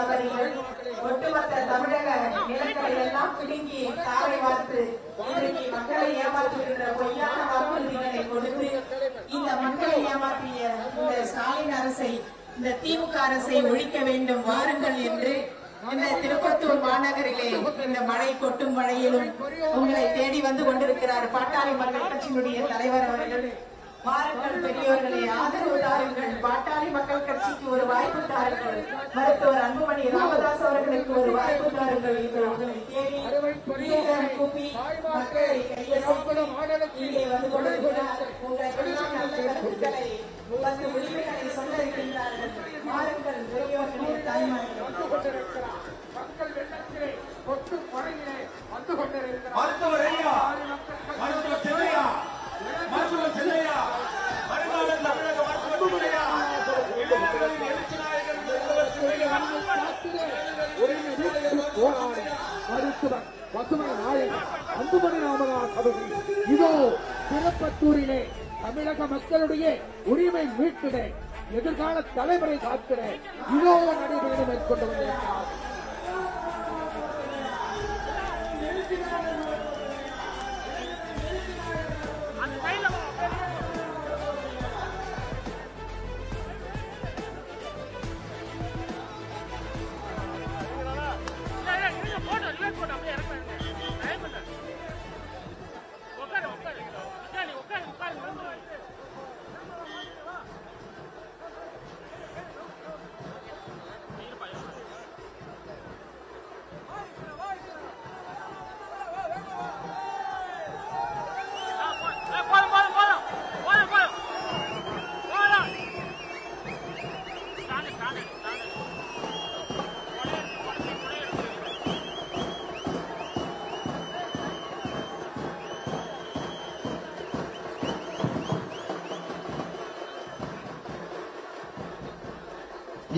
வியாபாரிகள் ஒட்டுமொத்த தமிழக நிலங்களை எல்லாம் பிடுங்கி தாரை வார்த்து இன்றைக்கு மக்களை ஏமாற்றுகின்ற பொய்யான வாக்குறுதிகளை கொடுத்து இந்த மக்களை ஏமாற்றிய இந்த ஸ்டாலின் அரசை, இந்த திமுக அரசை ஒழிக்க வேண்டும் வாருங்கள் என்று இந்த திருப்பத்தூர் மாநகரிலே இந்த மழை கொட்டும் மழையிலும் உங்களை தேடி வந்து கொண்டிருக்கிறார் பாட்டாளி மக்கள் கட்சியினுடைய தலைவர் அவர்கள். வாருங்கள் பெரியோர்களே, ஆதரவு தாருங்கள். பாட்டாளி மக்கள் கட்சிக்கு ஒரு வாய்ப்பு தாருங்கள். மருத்துவர் அன்புமணி ராமதாஸ் அவர்களுக்கு ஒரு வாய்ப்பு தாருங்கள் என்று உங்களை தேடி கூப்பி மக்களை இங்கே வந்து கொண்டிருக்கிறார். உங்களை வந்து விடுதலை சொல்ல இருக்கின்றார்கள். வாருங்கள் பெரியோர்களே, தாய்மார்களே. அன்புமணி ராமதாஸ் அவர்கள் இதோ திருப்பத்தூரிலே தமிழக மக்களுடைய உரிமை மீட்கிட, எதிர்கால தலைமுறை காக்கிட இதோ நடைபெறும் மேற்கொண்டு வந்திருக்கிறார்.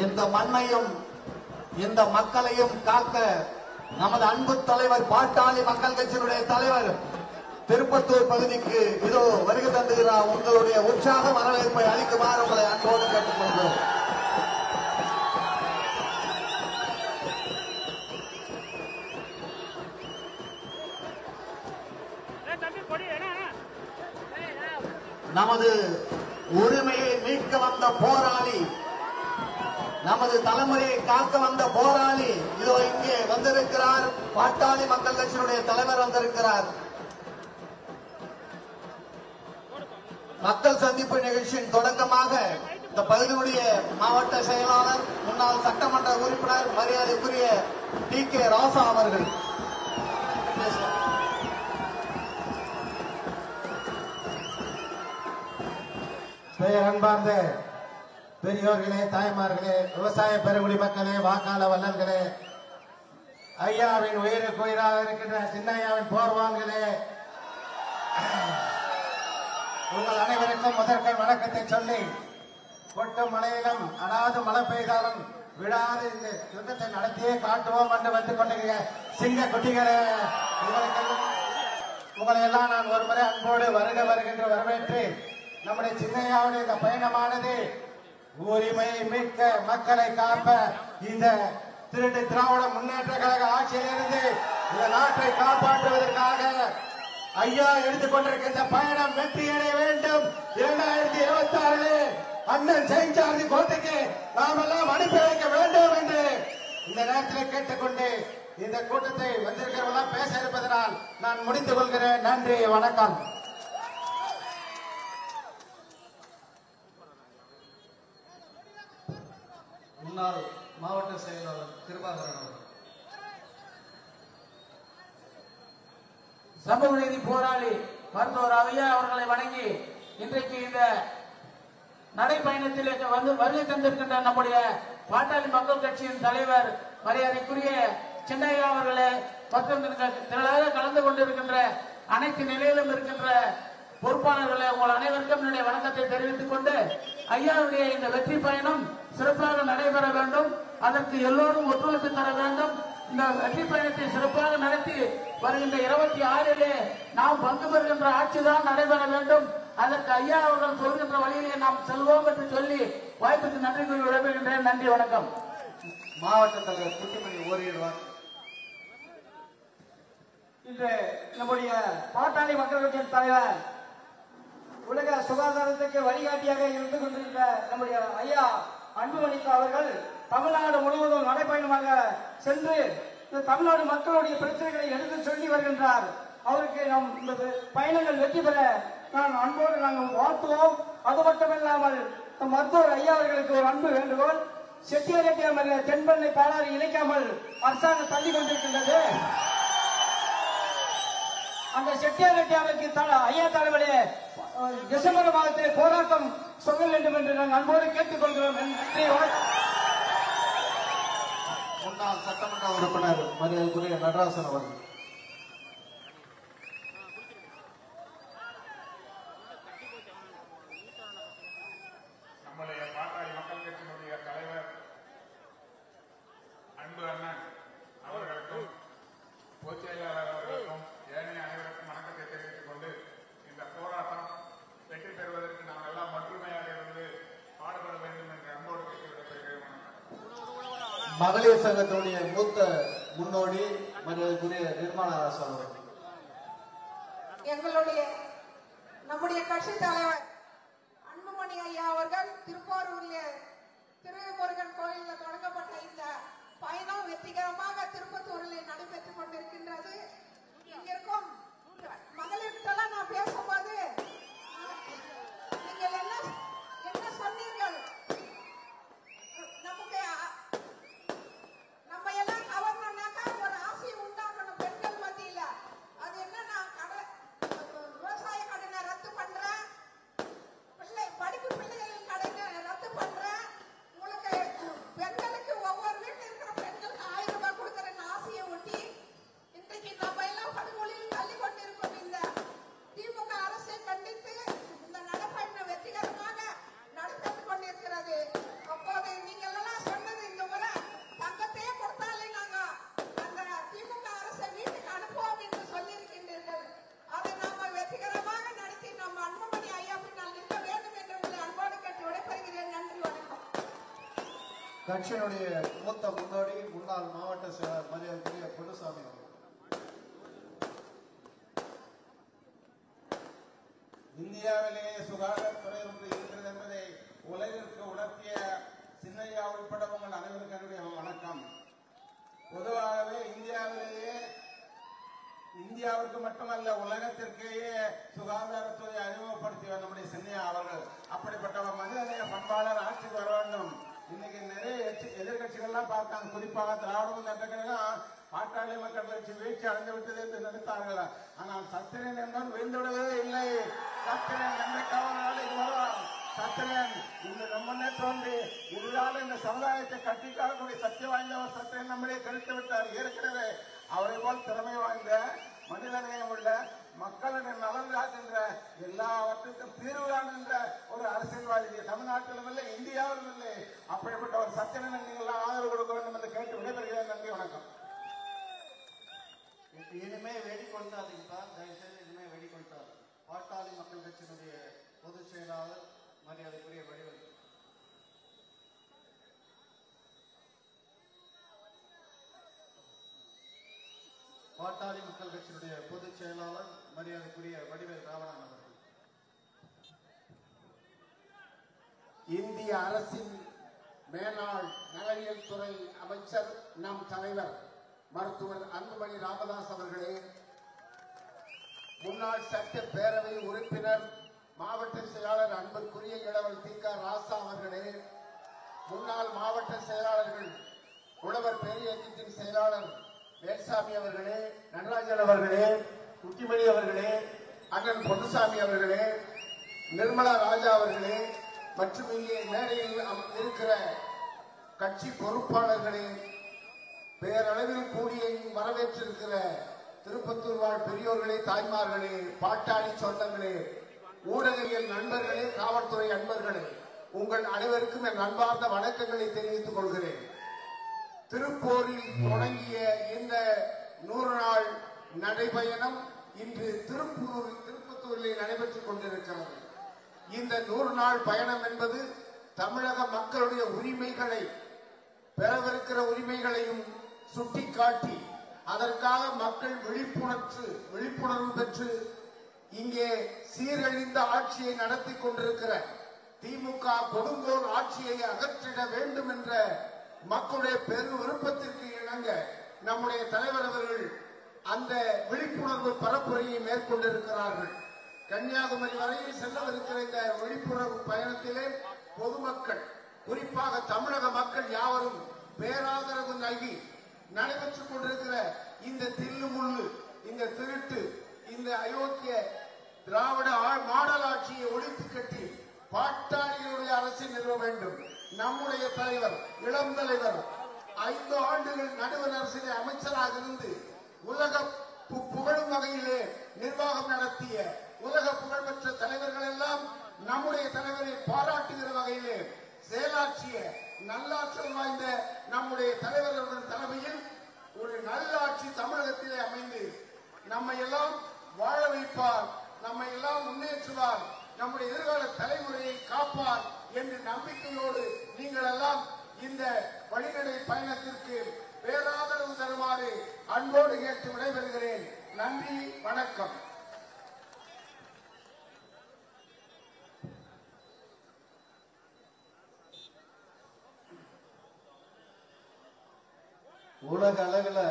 இந்த மண்ணையும் இந்த மக்களையும் காக்க நமது அன்பு தலைவர் பாட்டாளி மக்கள் கட்சியினுடைய தலைவர் திருப்பத்தூர் பகுதிக்கு இதோ வருகை தந்துகிறார். உங்களுடைய உற்சாக வரவேற்பை அளிக்குமாறு உங்களை அன்போடு கேட்டுக்கொள்கிறோம். நமது உரிமையை மீட்க வந்த போராளி, நமது தலைமுறையை காக்க வந்த போராளி இதோ இங்கே வந்திருக்கிறார். பாட்டாளி மக்கள் கட்சியினுடைய தலைவர் வந்திருக்கிறார். மக்கள் சந்திப்பு நிகழ்ச்சியின் தொடக்கமாக இந்த பகுதியுடைய மாவட்ட செயலாளர், முன்னாள் சட்டமன்ற உறுப்பினர் மரியாதைக்குரிய டி.கே. ராசா அவர்கள் பெயர் அன்பார்ந்த பெரியோர்களே, தாய்மார்களே, விவசாய பெருங்குடி மக்களே, வாக்காள வல்லல்களே, ஐயாவின் உயிருக்கு உயிராக இருக்கின்ற சின்னையாவின் போர்வான்களே, உங்கள் அனைவருக்கும் முதற்கண் வணக்கத்தை சொல்லி, கொட்டும் மழையிலும் அடாது மழை பெய்தாலும் விடாது இந்த யுத்தத்தை நடத்தியே காட்டுவோம் என்று வந்து கொண்டிருக்கிற சிங்க குட்டிகளே, உங்களை எல்லாம் நான் ஒருமுறை அன்போடு வருக வருகின்ற வரவேற்று, நம்முடைய சின்னையாவுடைய இந்த பயணமானது உரிமையை மீட்க, மக்களை காப்ப, இந்த திருட்டு திராவிட முன்னேற்ற கழக ஆட்சியிலிருந்து இந்த நாட்டை காப்பாற்றுவதற்காக ஐயா எடுத்துக்கொண்டிருக்கின்ற பயணம் வெற்றியடைய வேண்டும். 2026 அண்ணன் செஞ்சார்ஜி கோட்டைக்கு நாம் எல்லாம் அனுப்பி வைக்க வேண்டும் என்று இந்த நேரத்தில் கேட்டுக்கொண்டு இந்த கூட்டத்தை வந்திருக்கிறவர்களாம் பேச இருப்பதனால் நான் முடித்துக் கொள்கிறேன். நன்றி, வணக்கம். முன்னாள் மாவட்ட செயலாளர் கிருபாகரன் அவர்கள். சமூக நீதி போராளி மருத்துவர் ஐயா அவர்களை வணங்கி இன்றைக்கு இந்த நடைபயணத்தில் வந்து வருகை தந்திருக்கின்ற நம்முடைய பாட்டாளி மக்கள் கட்சியின் தலைவர் மரியாதைக்குரிய சின்னையா அவர்களே மற்றும் திரளாக கலந்து கொண்டிருக்கின்ற அனைத்து நிலையிலும் இருக்கின்ற பொறுப்பாளர்களை உங்கள் அனைவருக்கும் என்னுடைய வணக்கத்தை தெரிவித்துக் கொண்டு, ஐயாவுடைய இந்த வெற்றி பயணம் சிறப்பாக நடைபெற வேண்டும். அதற்கு எல்லோரும் ஒத்துழைப்பு தர வேண்டும். இந்த வெற்றி பயணத்தை சிறப்பாக நடத்தி வருகின்ற 26 நாம் பங்கு பெறுகின்ற ஆட்சிதான் நடைபெற வேண்டும். அதற்கு ஐயா அவர்கள் சொல்கின்ற வழியிலே நாம் செல்வோம் என்று சொல்லி வாய்ப்புக்கு நன்றி கூறி விடைபெறுகின்றேன். நன்றி, வணக்கம். மாவட்ட தலைவர் குட்டிமணி ஓரிடுவார். இன்று நம்முடைய பாட்டாளி மக்கள் கட்சியின் தலைவர், உலக சுகாதாரத்துக்கு வழிகாட்டியாக இருந்து கொண்டிருக்கிற நம்முடைய ஐயா அன்புமணி அவர்கள் தமிழ்நாடு முழுவதும் நடைபயணமாக சென்று இந்த தமிழ்நாடு மக்களுடைய பிரச்சனைகளை எடுத்து சொல்லி வருகின்றார். அவருக்கு நம் இந்த பயணங்கள் வெற்றி பெற நான் அன்போடு நாங்கள் வாழ்த்துவோம். அது மட்டுமில்லாமல் மருத்துவர் ஐயா அவர்களுக்கு ஒரு அன்பு வேண்டுகோள். செட்டியார் தென்பெண்ணை பாலாறு இணைக்காமல் அரசாங்கம் தள்ளி கொண்டிருக்கின்றது. அந்த செட்டியாருக்கு ஐயா தலைவரே டிசம்பர் மாதத்தில் போராட்டம் சொல்ல வேண்டும் என்று நாங்கள் அன்போடு கேட்டுக்கொள்கிறோம். முன்னாள் சட்டமன்ற உறுப்பினர் மரியாதைக்குரிய நடராசன் அவர்கள். நம்முடைய பாட்டாளி மக்கள் கட்சியினுடைய தலைவர் அன்பு அண்ணன் அவர்களுக்கும் பொதுச் செயலாளர் அவர்களுக்கும் ஏனைய அனைவருக்கும் வணக்கத்தை தெரிவித்துக் கொண்டு இந்த போராட்டம் வெற்றி பெறுவதற்கு நாம் எல்லாம் ஒற்றுமையாக இருந்து பாடுபட வேண்டும் என்று அன்போடு கேட்டுவிடப்படுகிறேன். மகளிர் சங்கத்துடைய மூத்த முன்னோடி மரியாதைக்குரிய நிர்மலா ராசா அவர்கள். நம்முடைய கட்சி தலைவர் அன்புமணி ஐயா அவர்கள் திருப்போரூரில் திருமுருகன் கோயிலில் தொடங்கப்பட்ட இந்த பயணம் வெற்றிகரமாக திருப்பத்தூரில் நடைபெற்றுக் கொண்டிருக்கின்றது. இங்கிருக்கும் மகளிர்கிட்டலாம் நான் பேசும்போது நீங்கள் என்ன சொன்னீர்கள், நமக்கு நம்ம எல்லாம் கவர்னோம்னாக்கா ஒரு ஆசையை உண்டாக்கணும் பெண்கள் மத்தியில. அது என்னன்னா விவசாய கடனை ரத்து பண்றேன், படிப்பு பிள்ளைகளின் கடனை ரத்து பண்றேன், உங்களுக்கு பெண்களுக்கு ஒவ்வொரு வீட்டில் இருக்கிற பெண்களுக்கு 1000 ரூபாய் கொடுக்கறேன்னு ஆசையை ஒட்டி இன்றைக்கு நம்ம எல்லாம் படுகொலையில் தள்ளி கொண்டிருக்கோம். இந்த திமுக அரசை கண்டித்து இந்த நடைபயணம் வெற்றிகரமாக நடைபெற்றுக் கொண்டிருக்கிறது. அப்போது நீங்கள் எல்லாம் சொன்னது இந்த முறை தங்கத்தையே கொடுத்தாலே நாங்க அந்த திமுக அரசை வீட்டுக்கு அனுப்புவோம் என்று சொல்லியிருக்கின்றீர்கள். அதை நாம வெற்றிகரமாக நடத்தி நம்ம அன்புமணி ஐயா பின்னால் நிற்க வேண்டும் என்று உங்களை அன்போடு கேட்டு விடைபெறுகிறேன். நன்றி, வணக்கம். கட்சியினுடைய மூத்த முன்னோடி முன்னாள் மாவட்ட செயலர் மரியாதைக்குரிய பொன்னுசாமி அவர்கள். இந்தியாவிலேயே சுகாதாரத்துறை ஒன்று இருக்கிறது என்பதை உலகிற்கு உணர்த்திய சின்னையா உட்பட உங்கள் அனைவருக்கு என்னுடைய வணக்கம். பொதுவாகவே இந்தியாவுக்கு மட்டுமல்ல உலகத்திற்கேயே சுகாதாரத்துறை அறிமுகப்படுத்தியவர் நம்முடைய சின்னையா அவர்கள். அப்படிப்பட்ட ஒரு மனிதநேய பண்பாளர் ஆட்சிக்கு வர வேண்டும். இன்னைக்கு நிறைய எதிர்கட்சிகள்லாம் பார்த்தாங்க, குறிப்பாக திராவிட முன்னேற்ற கழகம் பாட்டாளி மக்கள் கட்சி வீழ்ச்சி அடைந்து விட்டது என்று நினைத்தார்கள். ஆனால் சத்திரன் என்பவன் வீழ்ந்து விடுவதே இல்லை. சத்திரன் நம்பிக்கையாளர்கள் இதுவரும் சத்திரன் இந்த நம்மனே தோன்றி இதுதான் இந்த சமுதாயத்தை கட்டிக்காலக்கூடிய சக்தி வாய்ந்தவர் சத்திரன் நம்மளே கழித்து விட்டார். ஏற்கனவே அவரை போல் திறமை வாய்ந்த மனிதநேயம் உள்ள மக்களின் நலன் காக்கின்ற எல்லாவற்றுக்கும் தீர்வு காண்கின்ற ஒரு அரசியல்வாதி தமிழ்நாட்டிலும் இல்லை, இந்தியாவிலும் இல்லை. அப்படிப்பட்ட ஒரு சத்திரனை நீங்கள் ஆதரவு கொடுக்க வேண்டும் என்று கேட்டு விடைபெறுகிறேன். நன்றி, வணக்கம். இனிமே வெடிக்கொண்டாதீங்கப்பா, தயவுசெய்து இனிமே வெடிக்கொண்டார். பாட்டாளி மக்கள் கட்சியினுடைய பொதுச் செயலாளர் மரியாதைக்குரிய வடிவல். பாட்டாளி மக்கள் கட்சியினுடைய பொதுச் செயலாளர் மரியாதைக்குரிய வடிவேல் ராவணன் அவர்கள். இந்திய அரசின் மேலாள் நலவியல் துறை அமைச்சர் நம் தலைவர் மருத்துவர் அன்புமணி ராமதாஸ் அவர்களே, முன்னாள் சட்டப்பேரவை உறுப்பினர் மாவட்ட செயலாளர் அன்புக்குரிய இளவல் தி.க. ராசா அவர்களே, முன்னாள் மாவட்ட செயலாளர்கள் உழவர் பேரியக்கத்தின் செயலாளர் வேல்சாமி அவர்களே, நடராஜன் அவர்களே, குட்டிமணி அவர்களே, அண்ணன் பொன்னுசாமி அவர்களே, நிர்மலா ராஜா அவர்களே மற்றும் இங்கே மேடையில் இருக்கிற கட்சி பொறுப்பாளர்களே, பேரளவில் கூடிய வரவேற்றிருக்கிற திருப்பத்தூர் வாழ் பெரியோர்களே, தாய்மார்களே, பாட்டாளி சொந்தங்களே, ஊடகவியல் நண்பர்களே, காவல்துறை நண்பர்களே, உங்கள் அனைவருக்கும் என் அன்பார்ந்த வணக்கங்களை தெரிவித்துக் கொள்கிறேன். திருப்பூரில் தொடங்கிய இந்த 100 நாள் நடைபயணம் இன்று திருப்பத்தூரில் நடைபெற்றுக் கொண்டிருக்கிறது. இந்த 100 நாள் பயணம் என்பது தமிழக மக்களுடைய உரிமைகளை பெறவிருக்கிற உரிமைகளையும் சுட்டிக்காட்டி அதற்காக மக்கள் விழிப்புணர்வு பெற்று இங்கே சீரழிந்த ஆட்சியை நடத்தி கொண்டிருக்கிற திமுக கொடுங்கோல் ஆட்சியை அகற்றிட வேண்டும் என்ற மக்களுடைய பெரு விருப்பத்திற்கு இணங்க நம்முடைய தலைவர் அவர்கள் அந்த விழிப்புணர்வு பரப்புரையை மேற்கொண்டிருக்கிறார்கள். கன்னியாகுமரி வரையில் செல்லவிருக்கிற இந்த விழிப்புணர்வு பயணத்திலே பொதுமக்கள், குறிப்பாக தமிழக மக்கள் யாவரும் பேராதரவு நல்கி நடைபெற்றுக் கொண்டிருக்கிற இந்த தில்லுமுள்ளு, இந்த திருட்டு, இந்த அயோக்கிய திராவிட மாடல் ஆட்சியை ஒழித்து கட்டி பாட்டாளிகளுடைய அரசை நிறுவ வேண்டும். நம்முடைய தலைவர், இளம் தலைவர் 5 ஆண்டுகள் நடுவர் அரசிலே அமைச்சராக இருந்து உலக புகழும் வகையிலே நிர்வாகம் நடத்திய உலக புகழ்பெற்ற தலைவர்கள் எல்லாம் நம்முடைய தலைவரை பாராட்டுகிற வகையிலே செயலாற்றிய நல்லாற்றல் வாய்ந்த நம்முடைய தலைவர்கள் தலைமையில் ஒரு நல்லாட்சி தமிழகத்திலே அமைந்து நம்மை எல்லாம் வாழ வைப்பார், நம்மை எல்லாம் முன்னேற்றுவார், நம்முடைய எதிர்கால தலைமுறையை காப்பார் என்ற நம்பிக்கையோடு நீங்கள் எல்லாம் இந்த வழிநடை பயணத்திற்கு பேராதரவு தருமாறு அன்போடு கேட்டு விடைபெறுகிறேன். நன்றி, வணக்கம். உலக அளவில்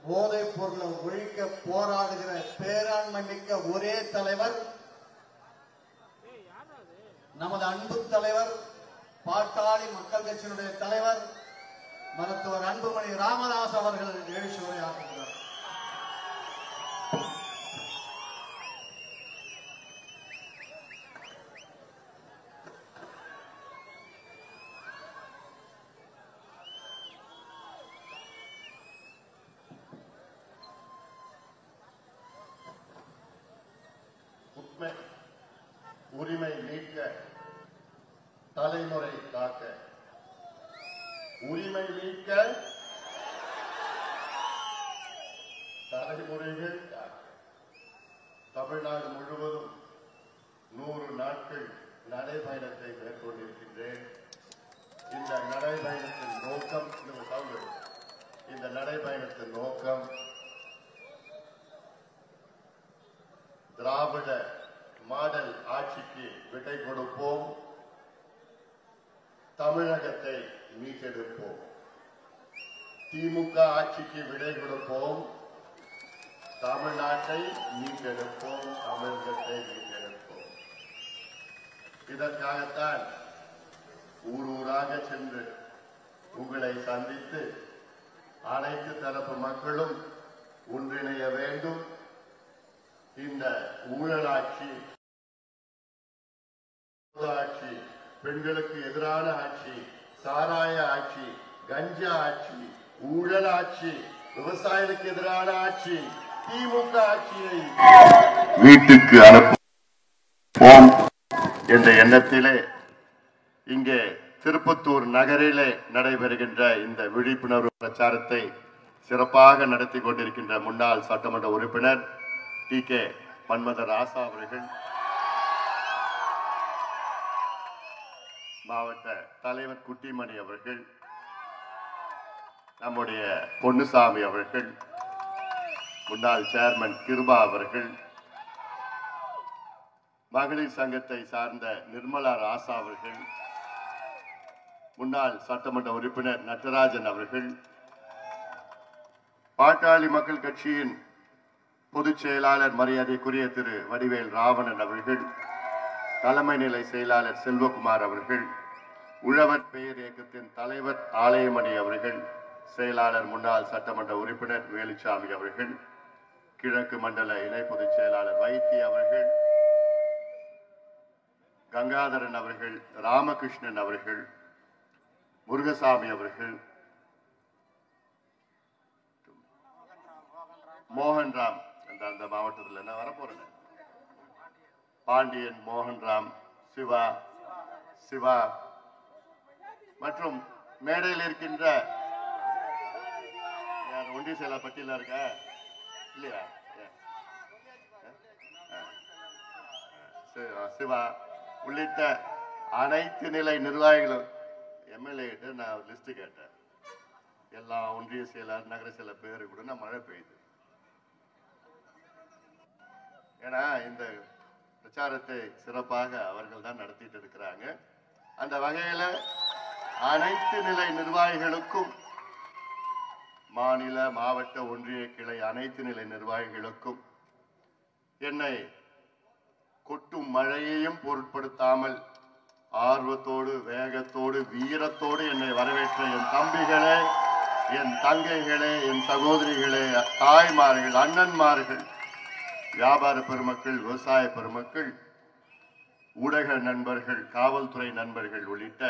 போதைப் பொருளை ஒழிக்க போராடுகிற பேராண்மை மிக்க ஒரே தலைவர் நமது அன்பு தலைவர், பாட்டாளி மக்கள் கட்சியினுடைய தலைவர் மருத்துவர் அன்புமணி ராமதாஸ் அவர்கள் எழுச்சி உரையாற்றுகிறார். உரிமை மீட்க, தலைமுறை காக்க. உரிமை மீட்க, தலைமுறைகள் காக்க. தமிழ்நாடு முழுவதும் 100 நாட்கள் நடைபயணத்தை மேற்கொண்டிருக்கின்றேன். இந்த நடைபயணத்தின் நோக்கம், இந்த நடைபயணத்தின் நோக்கம் திராவிட மாடல் ஆட்சிக்கு விடை கொடுப்போம், தமிழகத்தை மீட்டெடுப்போம். திமுக ஆட்சிக்கு விடை கொடுப்போம், தமிழ்நாட்டை மீட்டெடுப்போம், தமிழகத்தை மீட்டெடுப்போம். இதற்காகத்தான் ஊர் ஊராக சென்று உங்களை சந்தித்து அனைத்து தரப்பு மக்களும் ஒன்றிணைய வேண்டும். இந்த ஊழலாட்சி, பெண்களுக்கு எதிரான ஆட்சி, சாராய ஆட்சி, கஞ்சா ஆட்சி, ஊழல் ஆட்சி, விவசாயிகளுக்கு எதிரான ஆட்சி, திமுக ஆட்சியை வீட்டுக்கு அனுப்புவோம் என்ற எண்ணத்திலே இங்கே திருப்பத்தூர் நகரிலே நடைபெறுகின்ற இந்த விழிப்புணர்வு பிரச்சாரத்தை சிறப்பாக நடத்தி கொண்டிருக்கின்ற முன்னாள் சட்டமன்ற உறுப்பினர் TK மன்மத ராசா அவர்கள், மாவட்ட தலைவர் குட்டிமணி அவர்கள், நம்முடைய பொன்னுசாமி அவர்கள், முன்னாள் சேர்மன் கிருபா அவர்கள், மகளிர் சங்கத்தை சார்ந்த நிர்மலா ராசா அவர்கள், முன்னாள் சட்டமன்ற உறுப்பினர் நடராஜன் அவர்கள், பாட்டாளி மக்கள் கட்சியின் பொதுச் செயலாளர் மரியாதைக்குரிய திரு வடிவேல் ராவணன் அவர்கள், தலைமை நிலை செயலாளர் செல்வகுமார் அவர்கள், உழவர் பெயர் இயக்கத்தின் தலைவர் ஆலயமணி அவர்கள், செயலாளர் முன்னாள் சட்டமன்ற உறுப்பினர் வேலுச்சாமி அவர்கள், கிழக்கு மண்டல இணை பொதுச் செயலாளர் வைத்தி அவர்கள், கங்காதரன் அவர்கள், ராமகிருஷ்ணன் அவர்கள், முருகசாமி அவர்கள், மோகன்ராம் அந்த மாவட்டத்தில் நான் வரப்போறேன், பாண்டியன், மோகன்ராம், சிவா மற்றும் மேடையில் இருக்கின்ற ஒன்றிய செயலர் பட்டியல இருக்க இல்லையா, சிவா உள்ளிட்ட அனைத்து நிலை நிர்வாகிகளும், MLA கிட்ட நான் லிஸ்ட் கேட்டேன், எல்லா ஒன்றிய செயலாளர் நகர செயலர் பேரு கூட மழை பெய்யுது. ஏன்னா இந்த பிரச்சாரத்தை சிறப்பாக அவர்கள் தான் நடத்திட்டு இருக்கிறாங்க. அந்த வகையில அனைத்து நிலை நிர்வாகிகளுக்கும், மாநில மாவட்ட ஒன்றிய கிளை அனைத்து நிலை நிர்வாகிகளுக்கும் என்னை கொட்டும் மழையையும் பொருட்படுத்தாமல் ஆர்வத்தோடு வேகத்தோடு வீரத்தோடு என்னை வரவேற்ற என் தம்பிகளே, என் தங்கைகளே, என் சகோதரிகளே, தாய்மார்கள், அண்ணன்மார்கள், வியாபார பெருமக்கள், விவசாய பெருமக்கள், ஊடக நண்பர்கள், காவல்துறை நண்பர்கள் உள்ளிட்ட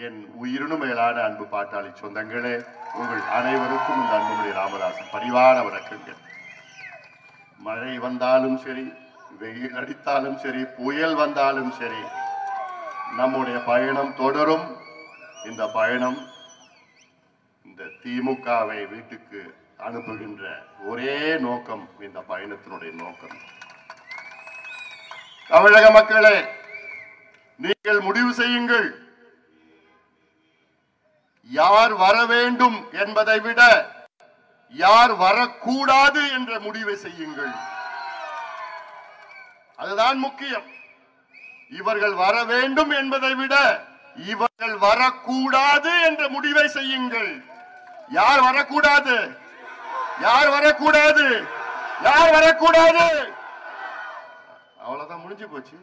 என் உயிரினும் மேலான அன்பு பாட்டாளி சொந்தங்களே, உங்கள் அனைவருக்கும் இந்த அன்புமணி ராமதாசன் பணிவான வணக்கங்கள். மழை வந்தாலும் சரி, வெயில் அடித்தாலும் சரி, புயல் வந்தாலும் சரி, நம்முடைய பயணம் தொடரும். இந்த பயணம் இந்த திமுகவை வீட்டுக்கு அனுப்புகின்ற ஒரே நோக்கம், இந்த பயணத்தினுடைய நோக்கம். தமிழக மக்களே, நீங்கள் முடிவு செய்யுங்கள். யார் வர வேண்டும் என்பதை விட யார் வரக்கூடாது என்ற முடிவை செய்யுங்கள். அதுதான் முக்கியம். இவர்கள் வர வேண்டும் என்பதை விட இவர்கள் வரக்கூடாது என்ற முடிவை செய்யுங்கள். யார் வரக்கூடாது? யார் வரக்கூடாது? யார் வரக்கூடாது? அவ்வளவுதான், முடிஞ்சு போச்சு.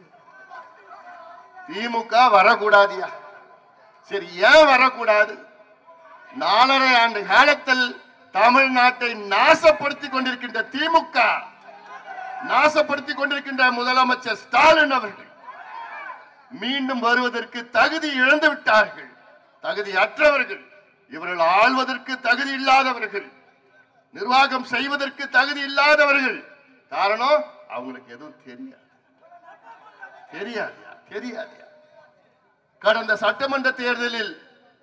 திமுக வரக்கூடாதியா? சரி, ஏன் வரக்கூடாது? 4.5 ஆண்டு காலத்தில் தமிழ்நாட்டை நாசப்படுத்திக் கொண்டிருக்கின்ற திமுக, நாசப்படுத்திக் கொண்டிருக்கின்ற முதலமைச்சர் ஸ்டாலின் அவர்கள் மீண்டும் வருவதற்கு தகுதி இழந்து விட்டார்கள். தகுதி அற்றவர்கள் இவர்கள். ஆள்வதற்கு தகுதி இல்லாதவர்கள், நிர்வாகம் செய்வதற்கு தகுதி இல்லாதவர்கள். காரணம், அவங்களுக்கு எதுவும் தெரியாது. கடந்த சட்டமன்ற தேர்தலில்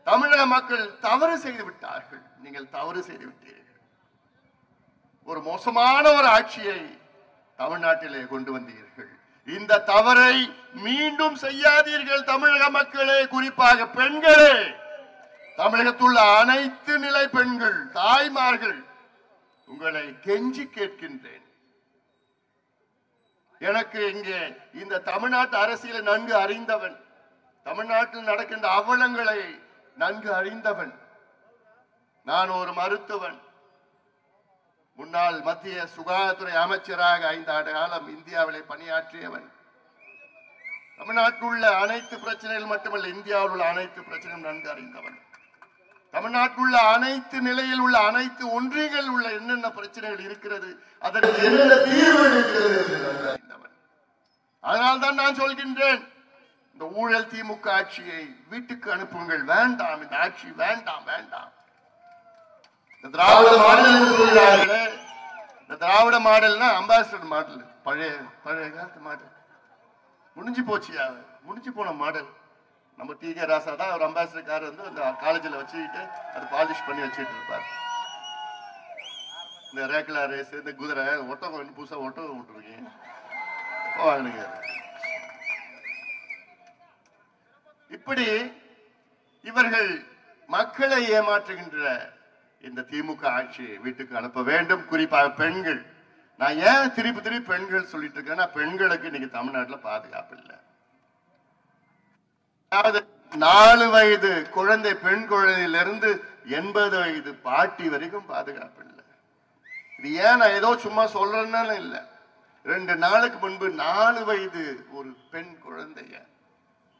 தமிழக மக்கள் தவறு செய்து விட்டார்கள். நீங்கள் தவறு செய்து விட்டீர்கள். ஒரு மோசமான ஒரு ஆட்சியை தமிழ்நாட்டிலே கொண்டு வந்தீர்கள். இந்த தவறை மீண்டும் செய்யாதீர்கள் தமிழக மக்களே, குறிப்பாக பெண்களே. தமிழகத்துள்ள அனைத்து நிலை பெண்கள், தாய்மார்கள், உங்களை கெஞ்சி கேட்கின்றேன். எனக்கு இங்கே இந்த தமிழ்நாட்டு அரசியலை நன்கு அறிந்தவன், தமிழ்நாட்டில் நடக்கின்ற அவலங்களை நன்கு அறிந்தவன். நான் ஒரு மருத்துவன், முன்னாள் மத்திய சுகாதாரத்துறை அமைச்சராக 5 ஆண்டு காலம் இந்தியாவிலே பணியாற்றியவன். தமிழ்நாட்டில் உள்ள அனைத்து பிரச்சனைகள் மட்டுமல்ல, இந்தியாவில் உள்ள அனைத்து பிரச்சனையும் நன்கு அறிந்தவன். தமிழ்நாட்டில் உள்ள அனைத்து நிலையில் உள்ள அனைத்து ஒன்றியங்கள் உள்ள என்னென்ன பிரச்சனைகள் இருக்கிறது, அதற்கு என்னென்ன தீர்வுகள் இருக்கிறது என்று நன்கு அறிந்தவன். அதனால்தான் நான் சொல்கின்றேன், இந்த ஊழல் திமுக ஆட்சியை வீட்டுக்கு அனுப்புங்கள். வேண்டாம், இந்த ஆட்சி வேண்டாம். இந்த திராவிட மாடல், இந்த திராவிட மாடல்னா அம்பாசிடர் மாடல், பழைய காலத்து மாடல். முடிஞ்சு போச்சு, முடிஞ்சு போன மாடல். நம்ம டி.கே. ராசா தான் ஒரு அம்பாசிடர் கார் வந்து அந்த காலேஜில் வச்சுக்கிட்டு அது பாலிஷ் பண்ணி வச்சுட்டு இருப்பார். இந்த ரேக்லா ரேஸ், இந்த குதிரை, ஒட்டகம், புதுசா ஒட்டகம் விட்டுருக்கீங்க. இப்படி இவர்கள் மக்களை ஏமாற்றுகின்ற இந்த திமுக ஆட்சியை வீட்டுக்கு அனுப்ப வேண்டும். குறிப்பாக பெண்கள். நான் ஏன் திருப்பி பெண்கள் சொல்லிட்டு இருக்கேன்னா, பெண்களுக்கு இன்னைக்கு தமிழ்நாட்டில் பாதுகாப்பு இல்லை. அதாவது 4 வயது குழந்தை, பெண் குழந்தையிலிருந்து 80 வயது பாட்டி வரைக்கும் பாதுகாப்பு இல்லை. இது ஏன் நான் ஏதோ சும்மா சொல்றேன்னு இல்லை. 2 நாளுக்கு முன்பு 4 வயது ஒரு பெண் குழந்தைய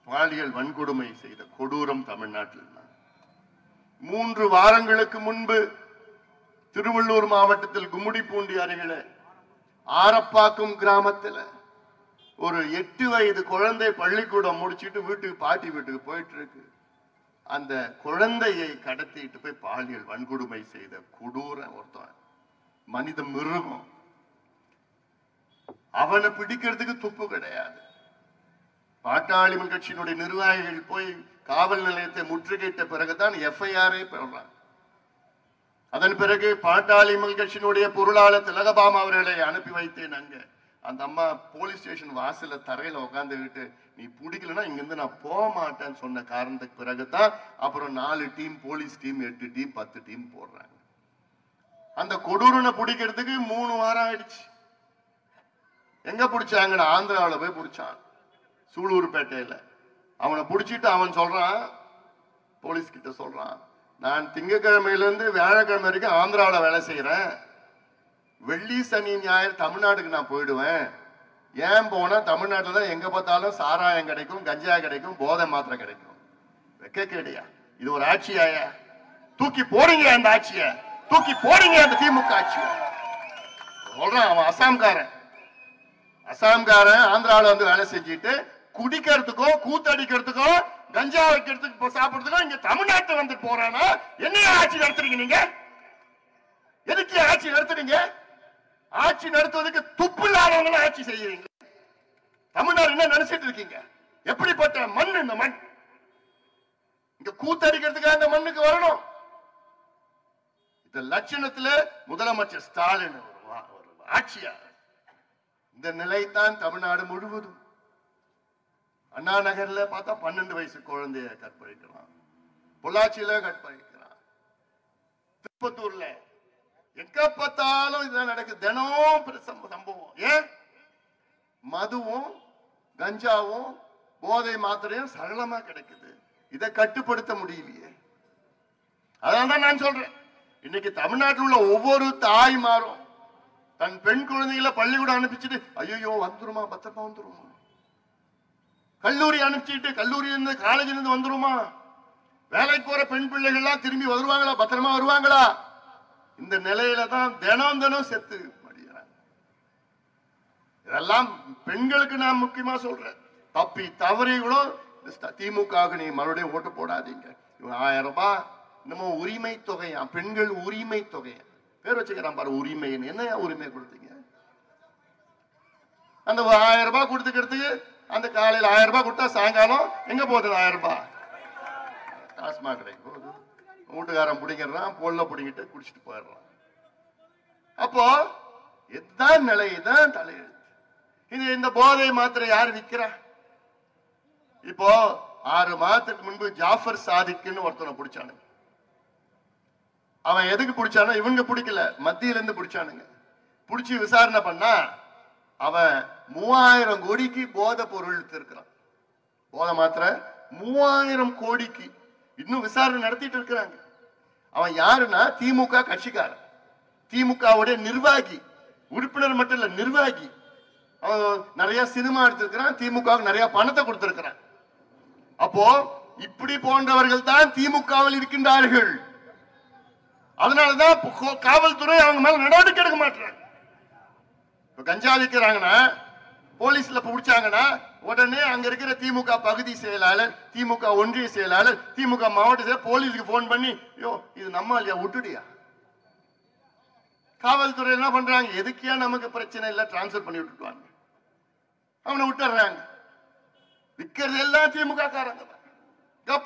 பாலியல் வன்கொடுமை செய்த கொடூரம் தமிழ்நாட்டில். 3 வாரங்களுக்கு முன்பு திருவள்ளூர் மாவட்டத்தில் கும்மிடிப்பூண்டி அருகிலே ஆரப்பாக்கம் கிராமத்தில் ஒரு 8 வயது குழந்தை பள்ளிக்கூடம் முடிச்சுட்டு பாட்டி வீட்டுக்கு போயிட்டு இருக்கு. அந்த குழந்தையை கடத்திட்டு போய் பாலியல் வன்கொடுமை செய்த கொடூரம் ஒருத்தன், மனித மிருகம். அவனை பிடிக்கிறதுக்கு துப்பு கிடையாது. பாட்டாளி கட்சியினுடைய நிர்வாகிகள் போய் காவல் நிலையத்தை முற்றுகையிட்ட பிறகுதான் எஃப்ஐஆரே பெறாங்க. அதன் பிறகு பாட்டாளி கட்சியினுடைய பொருளாளர் திலகபாமா அவர்களை அனுப்பி வைத்தேன். அங்க அந்த அம்மா போலீஸ் ஸ்டேஷன் வாசல்ல தரையில உட்காந்துக்கிட்டு நீ பிடிக்கலன்னா இங்கிருந்து நான் போக மாட்டேன்னு சொன்ன காரணத்துக்கு பிறகுதான் அப்புறம் 4 team police team 8 team 10 team போடுறாங்க. அந்த கொடூரனை பிடிக்கிறதுக்கு 3 வாரம் ஆயிடுச்சு. எங்க பிடிச்சாங்கன்னு ஆந்திராவில் போய் பிடிச்சான், சூலூர்பேட்டையில. அவனை பிடிச்சிட்டு அவன் சொல்றான், போலீஸ் கிட்ட சொல்றான், நான் திங்கக்கிழமையில இருந்து வியாழக்கிழமை வரைக்கும் ஆந்திராவில் வேலை செய்யறேன், வெள்ளி சனி ஞாயிறு தமிழ்நாட்டுக்கு நான் போயிடுவேன். ஏன் போனா தமிழ்நாட்டில் தான் எங்க பார்த்தாலும் சாராயம் கிடைக்கும், கஞ்சா கிடைக்கும், போதை மாத்திரை கிடைக்கும். வெக்க கேடியா, இது ஒரு ஆட்சியாயா? தூக்கி போடுங்க அந்த ஆட்சிய, தூக்கி போடுங்க அந்த திமுக ஆட்சிய சொல்றான். அவன் அசாம்காரன் ஆந்திராவில் வந்து வேலை செஞ்சுட்டு குடிக்கிறதுக்கோ கூத்தடிக்கிறதுக்கோ கஞ்சா வைக்கிறதுக்கு சாப்பிடுறதுக்கோ இங்க தமிழ்நாட்டை வந்து போறானா? என்ன ஆட்சி நடத்துறீங்க நீங்க? எதுக்கு ஆட்சி நடத்துறீங்க? ஆட்சி நடத்துவதற்கு துப்பு இல்லாதவங்களும் ஆட்சி செய்யறீங்க. தமிழ்நாடு என்ன நினைச்சிட்டு இருக்கீங்க? எப்படிப்பட்ட மண் இந்த மண்? இங்க கூத்தடிக்கிறதுக்கு அந்த மண்ணுக்கு வரணும். இந்த லட்சணத்துல முதலமைச்சர் ஸ்டாலின் ஒரு ஆட்சியார். இந்த நிலைத்தான் தமிழ்நாடு முழுவதும். அண்ணா நகர்ல பார்த்தா 12 வயசு குழந்தைய கற்பழிக்கலாம், பொள்ளாச்சியில கற்பழிக்கலாம், திருப்பத்தூர்ல எங்க பார்த்தாலும் இதுதான் நடக்குது. தினம் சம்பவம். ஏன்? மதுவும் கஞ்சாவும் போதை மாத்திரையும் சரளமா கிடைக்குது. இதை கட்டுப்படுத்த முடியலையே. அதனால்தான் நான் சொல்றேன், இன்னைக்கு தமிழ்நாட்டில் உள்ள ஒவ்வொரு தாய்மாரும் தன் பெண் குழந்தைகளை பள்ளிக்கூடம் அனுப்பிச்சுட்டு ஐயோ வந்துருமா, பத்திரமா வந்துருமா, கல்லூரி அனுப்பிச்சுட்டு கல்லூரியிலிருந்து காலேஜில் இருந்து வந்துருமா, வேலைக்கு போற பெண் பிள்ளைகள்லாம் திரும்பி வருவாங்களா, பத்திரமா வருவாங்களா? இந்த நிலையில தான் தினம் தினம் செத்து மடிக்கிறாங்க. இதெல்லாம் பெண்களுக்கு நான் முக்கியமா சொல்றேன். தப்பி தவறி கூட திமுக நீ மறுபடியும் ஓட்டு போடாதீங்க. 1000 ரூபாய் நம்ம உரிமை தொகையா, பெண்கள் உரிமை தொகையா பேர் வச்சுக்கிறான் பாரு, உரிமை. என்ன உரிமை கொடுத்தீங்க? அந்த 1000 ரூபாய் கொடுத்துக்கிறதுக்கு அந்த காலையில் 1000 ரூபாய் கொடுத்தா சாயங்காலம் எங்க போகுது? 1000 ரூபாய் டாஸ்மாக் கடைக்கு போகுது, வீட்டுக்காரன் பிடிக்கிறான், பொருளை பிடிக்கிட்டு குடிச்சிட்டு போயிடுறான். அப்போ இதுதான் நிலை, இதுதான் தலையெழுத்து. இது இந்த போதை மாத்திரை யார் விற்கிறா? இப்போ 6 மாதத்துக்கு முன்பு ஜாஃபர் சாதிக்குன்னு ஒருத்தனை பிடிச்சானுங்க. அவன் எதுக்கு பிடிச்சானோ, இவங்க பிடிக்கல, மத்தியில இருந்து பிடிச்சானுங்க. பிடிச்சி விசாரணை பண்ணா அவன் 3000 கோடிக்கு போதை பொருள் இருக்கிறான். போதை மாத்திரை 3000 கோடிக்கு இன்னும் விசாரணை நடத்திட்டு இருக்கிறாங்க. அவன் யாருன்னா திமுக கட்சிக்காரன், திமுகவுடைய நிர்வாகி, உறுப்பினர் மட்டும் இல்ல நிர்வாகி. அவன் நிறைய சினிமா எடுத்திருக்கிறான், திமுக நிறைய பணத்தை கொடுத்திருக்கிறான். அப்போ இப்படி போன்றவர்கள் தான் திமுகவில் இருக்கின்றார்கள். அதனாலதான் காவல்துறை அவங்க மேல நடவடிக்கை எடுக்க மாட்டாங்க. கஞ்சா விற்கிறாங்கன்னா போலீஸ்ல பிடிச்சாங்கன்னா உடனே அங்க இருக்கிற திமுக பகுதி செயலாளர், திமுக ஒன்றிய செயலாளர், திமுக மாவட்ட செயலாளர் போலீஸுக்கு போன் பண்ணி யோ இது நம்ம இல்லையா விட்டுடியா. காவல்துறை என்ன பண்றாங்க? எதுக்கியா நமக்கு பிரச்சனை இல்லை, டிரான்ஸ்பர் பண்ணி விட்டுடுவாங்க, அவனை விட்டுறாங்க. விற்கிறது எல்லாம் திமுக காரங்க.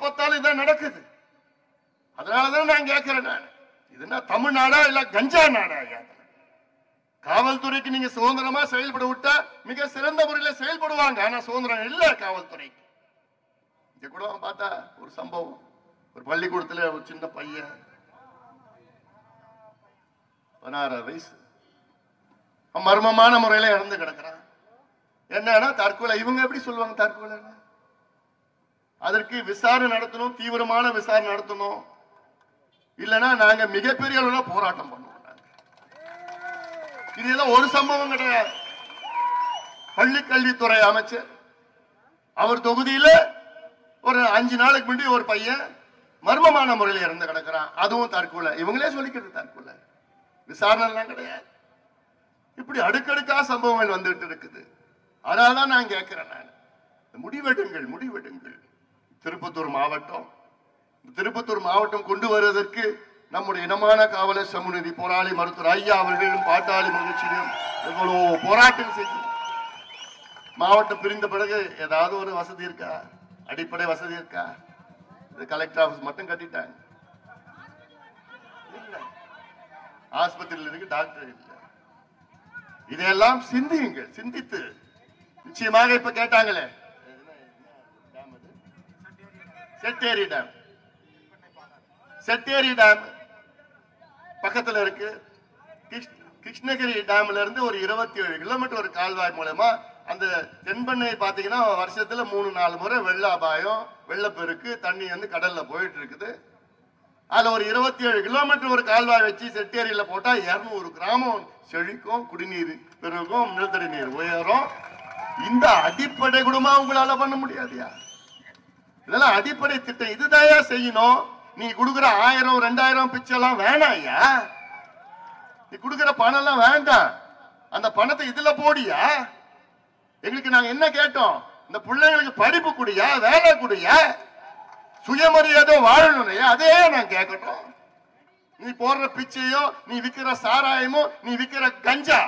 பார்த்தாலும் இதான் நடக்குது. அதனாலதான் நான் கேட்கிறேன், நான் இதுனா தமிழ்நாடா இல்ல கஞ்சா நாடா? காவல்துறைக்கு நீங்க சுதந்திரமா செயல்பட விட்டா மிக சிறந்த முறையில் செயல்படுவாங்க. ஆனா சுதந்திரம் இல்ல காவல்துறைக்கு. இங்க கூட பார்த்தா ஒரு சம்பவம், ஒரு பள்ளிக்கூடத்துல ஒரு சின்ன பையன் 16 வயசு மர்மமான முறையில இறந்து கிடக்கிறான். என்னன்னா தற்கொலை. இவங்க எப்படி சொல்லுவாங்க தற்கொலை? அதற்கு விசாரணை நடத்தணும், தீவிரமான விசாரணை நடத்தணும். இல்லைன்னா நாங்க மிகப்பெரிய அளவுல போராட்டம் பண்ணுவோம். இதெல்லாம் ஒரு சம்பவம் கிடையாது. பள்ளி கல்வித்துறை அமைச்சர் அவர் தொகுதியில ஒரு 5 நாளுக்கு முன்னாடி ஒரு பையன் மர்மமான முறையில் இறந்து கிடக்கிறான், அதுவும் தற்கொலை. இவங்களே சொல்லிக்கிறது தற்கொலை, விசாரணை எல்லாம் கிடையாது. இப்படி அடுக்கடுக்கா சம்பவங்கள் வந்துட்டு இருக்குது. அதனாலதான் நான் கேட்கிறேன், நான் முடிவெடுங்கள், முடிவெடுங்கள். திருப்பத்தூர் மாவட்டம் கொண்டு வருவதற்கு நம்முடைய இனமான காவலர் சமூகநீதி போராளி மருத்துவர் ஐயா அவர்களும் பாட்டாளி மகிழ்ச்சியும் எவ்வளவு போராட்டம் செய்து மாவட்டம் பிரிந்த பிறகு ஏதாவது ஒரு வசதி இருக்கா? அடிப்படை வசதி இருக்கா? கலெக்டர் ஆபீஸ் மட்டும் கட்டிட்டாங்க. ஆஸ்பத்திரியில் இருக்கு, டாக்டர் இல்லை. இதையெல்லாம் சிந்தியுங்கள். சிந்தித்து நிச்சயமாக இப்ப கேட்டாங்களே செட்டேரி டேம், செட்டேரி டேம் பக்கத்துல இருக்கு. கிருஷ்ணகிரி டேம்ல இருந்து ஒரு 27 கிலோமீட்டர் ஒரு கால்வாய் மூலமா அந்த தென்பண்ணை பாத்தீங்கன்னா வருஷத்துல 3-4 முறை வெள்ள அபாயம், வெள்ளப்பெருக்கு, தண்ணி வந்து கடல்ல போயிட்டு இருக்குது. அதுல ஒரு 27 கிலோமீட்டர் ஒரு கால்வாய் வச்சு செட்டேரியில போட்டா 200 கிராமம் செழிக்கும், குடிநீர் பெருகும், நிலத்தடி நீர் உயரும். இந்த அடிப்படை குடும்பமா உங்களால பண்ண முடியாதுயா. இதெல்லாம் அடிப்படை திட்டம், இதுதாயா செய்யணும். நீ கொடுக்குற 1000-2000 பிச்செல்லாம் வேணாம் ஐயா. நீ கொடுக்குற பணம் எல்லாம் வேண்டாம். அந்த பணத்தை இதுல போடியா. எங்களுக்கு நாங்க என்ன கேட்டோம்? இந்த பிள்ளைங்களுக்கு படிப்பு குடியா, வேலை குடியா, சுயமரியாதை வாழணும். அதே நான் கேட்கட்டும். நீ போடுற பிச்சையோ, நீ விக்கிற சாராயமோ, நீ விக்கிற கஞ்சா,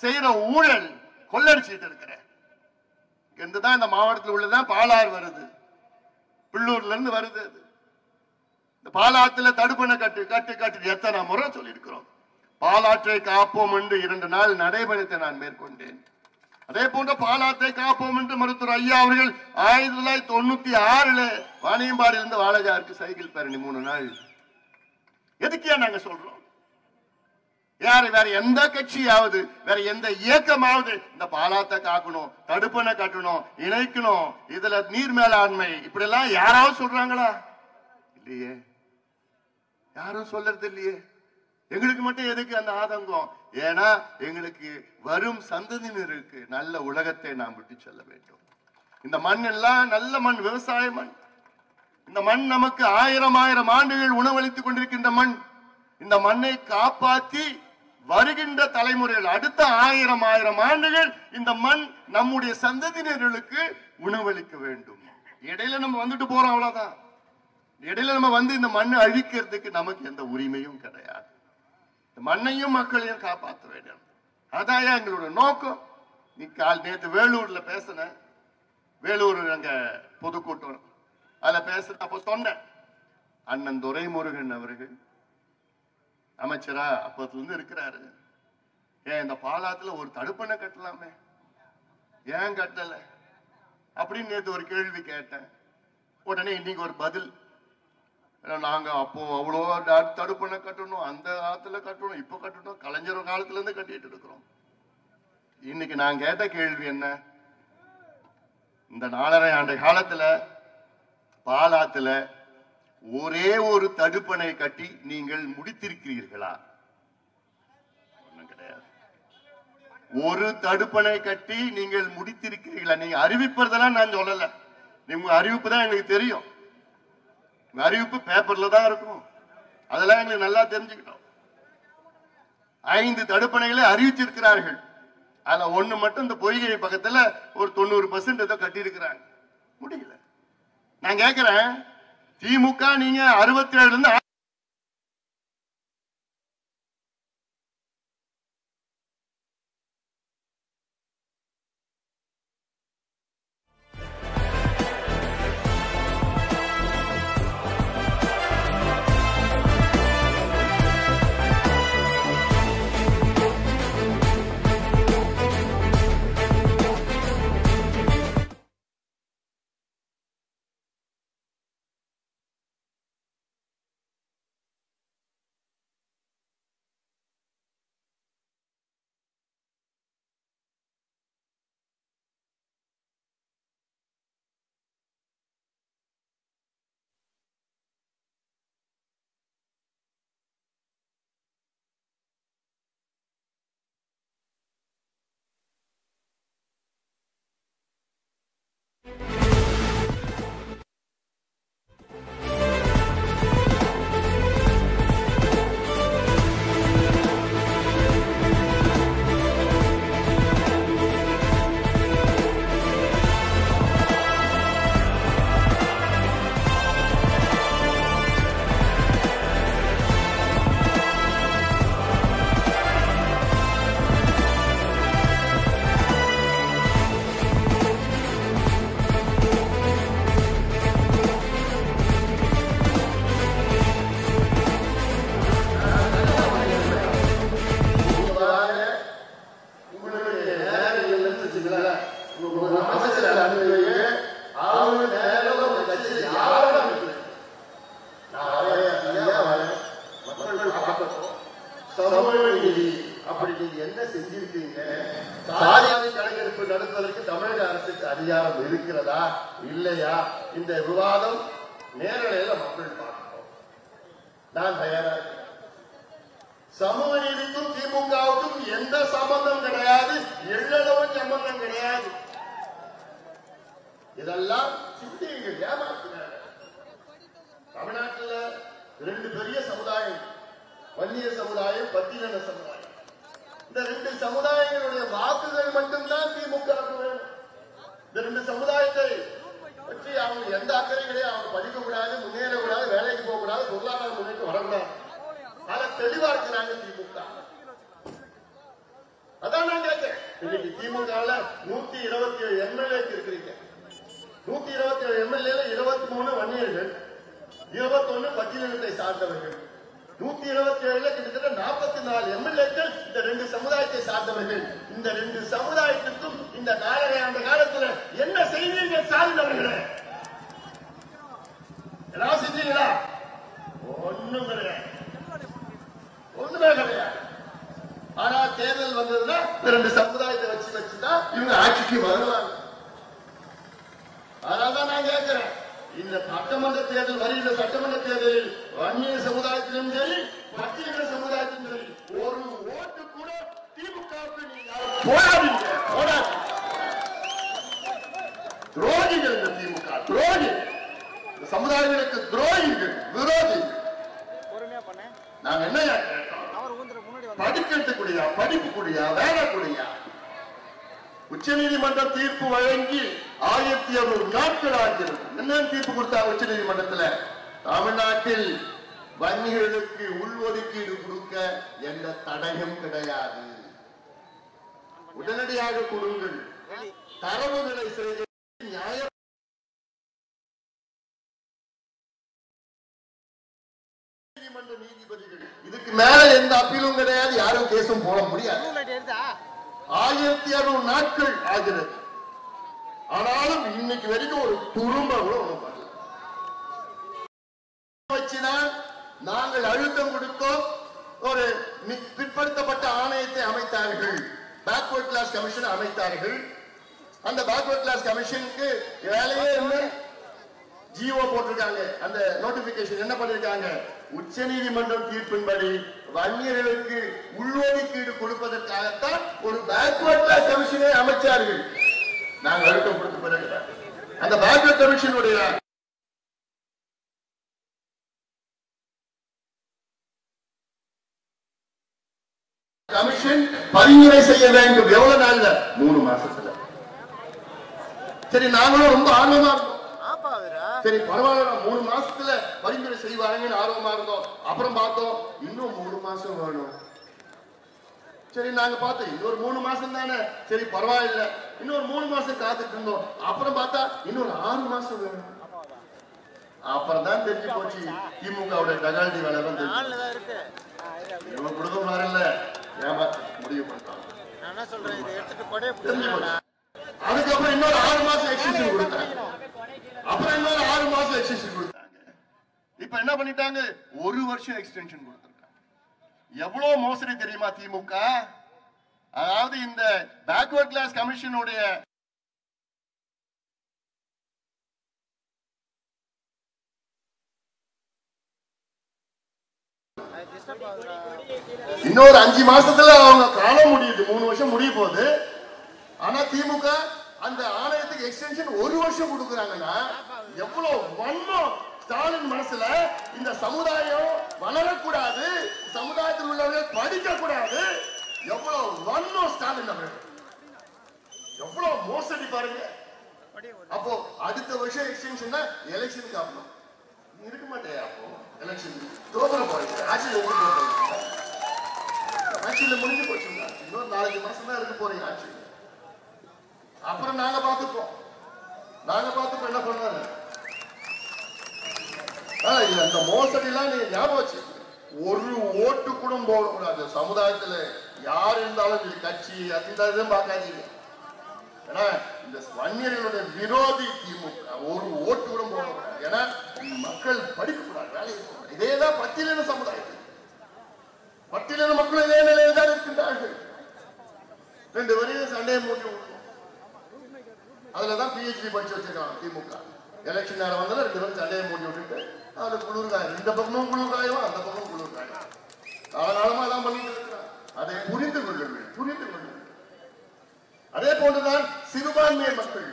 செய்யற ஊழல், கொள்ளடிச்சிட்டு இருக்கிற தான் இந்த மாவட்டத்தில் உள்ளதான் பாலாறு வருது, பிள்ளூர்ல இருந்து வருது. அது இந்த பாலாற்றுல தடுப்பணை கட்டு எத்தனை முறை சொல்லி இருக்கிறோம். பாலாற்றை காப்போம் என்று 2 நாள் நடைபெறத்தை நான் மேற்கொண்டேன். அதே போன்ற பாலாற்றை காப்போம் என்று மருத்துவர் ஐயா அவர்கள் 1996 வாணியம்பாடியிலிருந்து வாலாஜாருக்கு சைக்கிள் பேரணி 3 நாள். எதுக்கே நாங்க சொல்றோம்? யாரு வேற எந்த கட்சியாவது, வேற எந்த இயக்கமாவது இந்த பாலாத்தை காக்கணும், தடுப்பணை கட்டணும், இணைக்கணும், இதுல நீர் மேலாண்மை இப்படி எல்லாம் யாராவது சொல்றாங்களா? இல்லையே, யாரும் சொல்றது இல்லையே. எங்களுக்கு மட்டும் எதுக்கு அந்த ஆதங்கம்? ஏன்னா எங்களுக்கு வரும் சந்ததியினருக்கு நல்ல உலகத்தை நாம் விட்டு செல்ல வேண்டும். இந்த மண் எல்லாம் நல்ல மண், விவசாய மண். இந்த மண் நமக்கு 1000 ஆண்டுகள் உணவளித்துக் கொண்டிருக்கின்ற மண். இந்த மண்ணை காப்பாற்றி வருகின்ற தலைமுறைகள் அடுத்த 1000 ஆண்டுகள் இந்த மண் நம்முடைய சந்ததியினர்களுக்கு உணவளிக்க வேண்டும். இடையில நம்ம வந்துட்டு போறோம், அவ்வளவுதான். இடையில நம்ம வந்து இந்த மண்ணை அழிக்கிறதுக்கு நமக்கு எந்த உரிமையும் கிடையாது. மண்ணையும் மக்களையும் காப்பாற்ற வேண்டும். அதான் எங்களோட நோக்கம். நீ நேற்று வேலூர்ல பேசின, வேலூர் அங்க பொதுக்கூட்டம் அதுல பேசுற அப்ப சொன்ன அண்ணன் துரைமுருகன் அவர்கள் அமைச்சரா அப்பத்துல இருந்து இருக்கிறாரு. ஏன் இந்த பாலாத்துல ஒரு தடுப்பணை கட்டலாமே, ஏன் கட்டல அப்படின்னு நேற்று ஒரு கேள்வி கேட்டேன். உடனே இன்னைக்கு ஒரு பதில். நாங்க அப்போ அவ்வளோ தடுப்பணை கட்டணும், அந்த காலத்துல கட்டணும், இப்ப கட்டணும், கலைஞர் காலத்துல இருந்து கட்டிட்டு இருக்கிறோம். இன்னைக்கு நான் கேட்ட கேள்வி என்ன? இந்த 4.5 ஆண்டு காலத்துல பாலாத்துல ஒரே ஒரு தடுப்பணை கட்டி நீங்கள் முடித்திருக்கிறீர்களா? ஒண்ணும் கிடையாது. ஒரு தடுப்பணை கட்டி நீங்கள் முடித்திருக்கிறீர்களா? நீங்க அறிவிப்பதெல்லாம் நான் சொல்லல, நீங்க அறிவிப்பு தான் எங்களுக்கு தெரியும். அறிவிப்பு பேப்பர்ல தான் இருக்கும், அதெல்லாம் எங்களுக்கு நல்லா தெரிஞ்சுக்கிட்டோம். 5 தடுப்பணைகளை அறிவிச்சிருக்கிறார்கள். அதுல 1 மட்டும் இந்த பொய்கை பக்கத்துல ஒரு 90% ஏதோ கட்டி இருக்கிறாங்க, முடியல. நான் கேட்கிறேன், திமுக நீங்க 67 இருந்து சமூக நீதி அப்படி நீங்க என்ன செஞ்சிருக்கீங்க? சாதியாதி கணக்கெடுப்பு நடத்துவதற்கு தமிழக அரசுக்கு அதிகாரம் இருக்கிறதா இல்லையா? இந்த விவாதம் நேரலையில மக்கள் பார்க்கணும். நான் தயாரா இருக்கேன். சமூக நீதிக்கும் திமுகவுக்கும் எந்த சம்பந்தம் கிடையாது, எள்ளளவும் சம்பந்தம் கிடையாது. இதெல்லாம் சிந்திகள் ஏமாற்றுகிறார்கள். தமிழ்நாட்டில் 2 பெரிய சமுதாயம், வன்னியர் சமுதாயம், பட்டியலின சமுதாயம். இந்த 2 சமுதாயங்களுடைய வாக்குகள் மட்டும்தான் திமுக வேணும். இந்த 2 சமுதாயத்தை பற்றி அவங்க எந்த அக்கறையும் கிடையாது. அவங்க படிக்க கூடாது, முன்னேறக்கூடாது, வேலைக்கு போக கூடாது, பொருளாதார முன்னேற்றம் வரக்கூடாது. ஆனா தெளிவா இருக்கிறாங்க திமுக. அதான் நான் கேட்கிறேன். இன்னைக்கு திமுகல 127 எம்எல்ஏ இருக்கிறீங்க. 127 எம்எல்ஏல 23 வன்னியர்கள், 21 பட்டியலினத்தை சார்ந்தவர்கள். 127 கிட்டத்தட்ட 44 எம்எல்ஏக்கள் இந்த 2 சமுதாயத்தை சார்ந்தவர்கள். இந்த 2 சமுதாயத்திற்கும் இந்த அந்த காலத்துல என்ன செய்வீங்க சார்ந்தவர்களே? என்ன செஞ்சீங்களா? ஒண்ணும் கிடையாது, ஒண்ணுமே கிடையாது. ஆனா தேர்தல் வந்ததுன்னா 2 சமுதாயத்தை வச்சுதான் இவங்க ஆட்சிக்கு வருவாங்க. அதனால்தான் நான் கேட்கிறேன், இந்த சட்டமன்ற தேர்தல் வருகிற சட்டமன்ற தேர்தலில் வன்னிய சமுதாயத்திலும் சரி, பட்டியலின சமுதாயத்திலும் சரி, ஒரு ஓட்டு கூட திமுகவுக்கு போடாதீங்க, போடாதீங்க. துரோகிகள் இந்த திமுக, துரோகிகள். இந்த சமுதாயங்களுக்கு துரோகிகள், விரோதிகள். நாங்க என்ன படிக்கிறதுக்குடியா, படிப்பு கூடியா, வேலை கூடியா? உச்ச நீதிமன்றம் தீர்ப்பு வழங்கி 1600 நாட்கள் ஆகிறது. என்ன தீர்ப்பு கொடுத்தாங்க உச்ச நீதிமன்றத்தில்? தமிழ்நாட்டில் வன்னியர்களுக்கு உள்ஒதுக்கீடு கொடுக்க எந்த தடையும் கிடையாது, உடனடியாக கொடுங்கள். தரவுகளை செய்ய நியாயம் நீதிபதிகள். இதுக்கு மேல எந்த அப்பீலும் கிடையாது, யாரும் கேசும் போட முடியாது. 1600 நாட்கள் ஆகிறது. ஆனாலும் இன்னைக்கு வரைக்கும் ஒரு துரும்ப கூட ஒண்ணும் பண்ணல. வச்சுதான் நாங்கள் அழுத்தம் கொடுத்தோம். ஒரு பிற்படுத்தப்பட்ட ஆணையத்தை அமைத்தார்கள், பேக்வர்ட் கிளாஸ் கமிஷன் அமைத்தார்கள். அந்த பேக்வர்ட் கிளாஸ் கமிஷனுக்கு வேலையே இல்லை, ஜிஓ போட்டிருக்காங்க. அந்த நோட்டிபிகேஷன் என்ன பண்ணிருக்காங்க? உச்ச நீதிமன்றம் தீர்ப்பின்படி வன்னியர்களுக்கு உள்ஒதுக்கீடு கொடுப்பதற்காகத்தான் ஒரு பேக்வர்ட் கிளாஸ் கமிஷனை அமைச்சார்கள். நாங்கள் அழுத்தம் கொடுத்த பிறகு அந்த பேக்வர்ட் கமிஷனுடைய கமிஷன் பரிந்துரை செய்ய வேண்டும். எவ்வளவு நாள்ல? 3 மாசத்துல. சரி, நாங்களும் ரொம்ப ஆர்வமா இருந்தோம். சரி பரவாயில்ல, 3 மாசத்துல பரிந்துரை செய்வாங்கன்னு ஆர்வமா இருந்தோம். அப்புறம் பார்த்தோம் இன்னும் 3 மாசம் வேணும். சரி நாங்க பார்த்தோம் இன்னொரு 3 மாசம் தானே, சரி பரவாயில்ல, இன்னொரு 3 மாசம் காத்துட்டு இருந்தோம். அப்புறம் பார்த்தா இன்னொரு 6 மாசம் வேணும். அப்புறம் தான் தெரிஞ்சு போச்சு திமுகவுடைய டகால்டி வேலை தான் தெரிஞ்சு. இவன் கொடுக்க மாதிரில்ல ஏமாத்த முடிவு பண்ணிட்டாங்க. அதுக்கப்புறம் இன்னொரு 6 மாசம் எக்ஸ்டென்ஷன் கொடுத்தாங்க. அப்புறம் இன்னொரு 6 மாசம் எக்ஸ்டென்ஷன் கொடுத்தாங்க. இப்ப என்ன பண்ணிட்டாங்க? 1 வருஷம் எக்ஸ்டென்ஷன் கொடுத்திருக்காங்க. எவ்வளவு மோசடி தெரியுமா திமுக? அதாவது இந்த பேக்வர்ட் கிளாஸ் கமிஷனுடைய இன்னொரு 5 மாசத்துல அவங்க காலம் முடியுது, 3 வருஷம் முடிய போகுது. ஆனா திமுக அந்த ஆணையத்துக்கு எக்ஸ்டென்ஷன் 1 வருஷம் கொடுக்குறாங்கன்னா எவ்வளவு வன்மம் ஸ்டாலின் மனசுல. இந்த சமுதாயம் வளரக்கூடாது, சமுதாயத்தில் உள்ளவர்கள் படிக்க கூடாது, எவ்வளவு வன்மம் ஸ்டாலின் அவர்கள், எவ்வளவு மோசடி பாருங்க. அப்போ அடுத்த வருஷம் எக்ஸ்டென்ஷன் எலெக்ஷனுக்கு ஆகணும். இருக்க மாட்டேன். அப்போ எலெக்ஷன் தோற்ற போறீங்க, ஆட்சியில முடிஞ்சு போச்சுங்க. இன்னொரு 4 மாசம் தான் இருக்க போறீங்க ஆட்சி. அப்புறம் நாங்க பார்த்துப்போம் என்ன பண்ணாரு. அந்த மோசடி எல்லாம் நீங்க ஞாபகம் வச்சு, ஒரு ஓட்டு கூட போடக்கூடாது. சமுதாயத்துல யார் இருந்தாலும் இது கட்சி அந்த இதுவும் பார்க்காதீங்க. ஏன்னா இந்த வன்னியர்களுடைய விரோதி திமுக, ஒரு ஓட்டு கூட போடக்கூடாது. ஏன்னா மக்கள் படிக்கக்கூடாது, வேலைக்கு போகக்கூடாது. இதேதான் பட்டியலின சமுதாயத்தில், பட்டியலின மக்கள் டிகிரி படிச்சு வச்சிருக்காங்க திமுக. எலெக்ஷன் நேரம் வந்தாலும் 2 பேரும் சண்டையை மூடி விட்டுட்டு அது குளிர்காயம், இந்த பக்கமும் குளிர்காயம், அந்த பக்கமும் குளிர்காயம். காலகாலமா எல்லாம் பண்ணிட்டு இருக்கிறாங்க. அதை புரிந்து கொள்ளுங்கள், புரிந்து கொள்ளுங்கள். அதே போன்றுதான் சிறுபான்மை மக்கள்.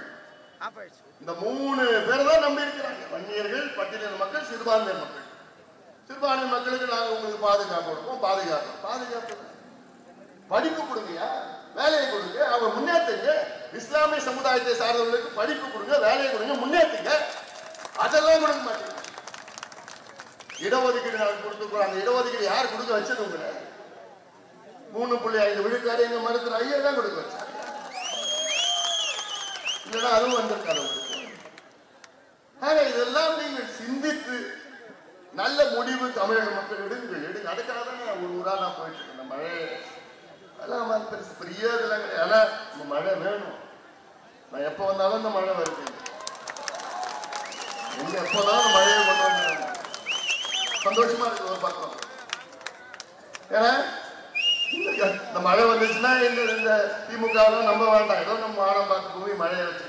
இந்த 3 பேர் தான் நம்பி இருக்கிறாங்க. வன்னியர்கள், பட்டியலின மக்கள், சிறுபான்மை மக்கள். சிறுபான்மை மக்களுக்கு நாங்க உங்களுக்கு பாதுகாப்பு கொடுப்போம். பாதுகாப்பு படிப்பு கொடுங்கயா, வேலையை கொடுங்க, அவங்க முன்னேற்றுங்க. இஸ்லாமிய சமுதாயத்தை சார்ந்தவர்களுக்கு படிப்பு கொடுங்க, வேலையை கொடுங்க, முன்னேற்றுங்க. அதெல்லாம் கொடுக்க மாட்டீங்க. இடஒதுக்கீடு நாங்கள் கொடுத்துருக்கோம். அந்த இடஒதுக்கீடு யார் கொடுக்க வச்சது? உங்களை 3.5 விழுக்காடு எங்க மருத்துவர் ஐயா தான் கொடுக்க வச்சாங்க. இல்லைன்னா அதுவும் வந்திருக்காரு. இதெல்லாம் நீங்கள் சிந்தித்து நல்ல முடிவு தமிழக மக்கள் எடுங்க. அதுக்காக தான் ஒரு ஊரா நான் போயிட்டு இருக்கேன். மழை அதெல்லாம் பெருசு பெரிய இதெல்லாம் கிடையாது. ஆனா இந்த மழை வேணும். நான் எப்ப வந்தாலும் இந்த மழை வருது. எங்க எப்போதான் மழையை கொண்டு வந்தாங்க சந்தோஷமா இருக்கு ஒரு பக்கம். ஏன்னா இந்த மழை வந்துச்சுன்னா இந்த திமுக நம்ப வேண்டாம். ஏதோ நம்ம வாரம் பார்த்து போய் மழையை வச்சு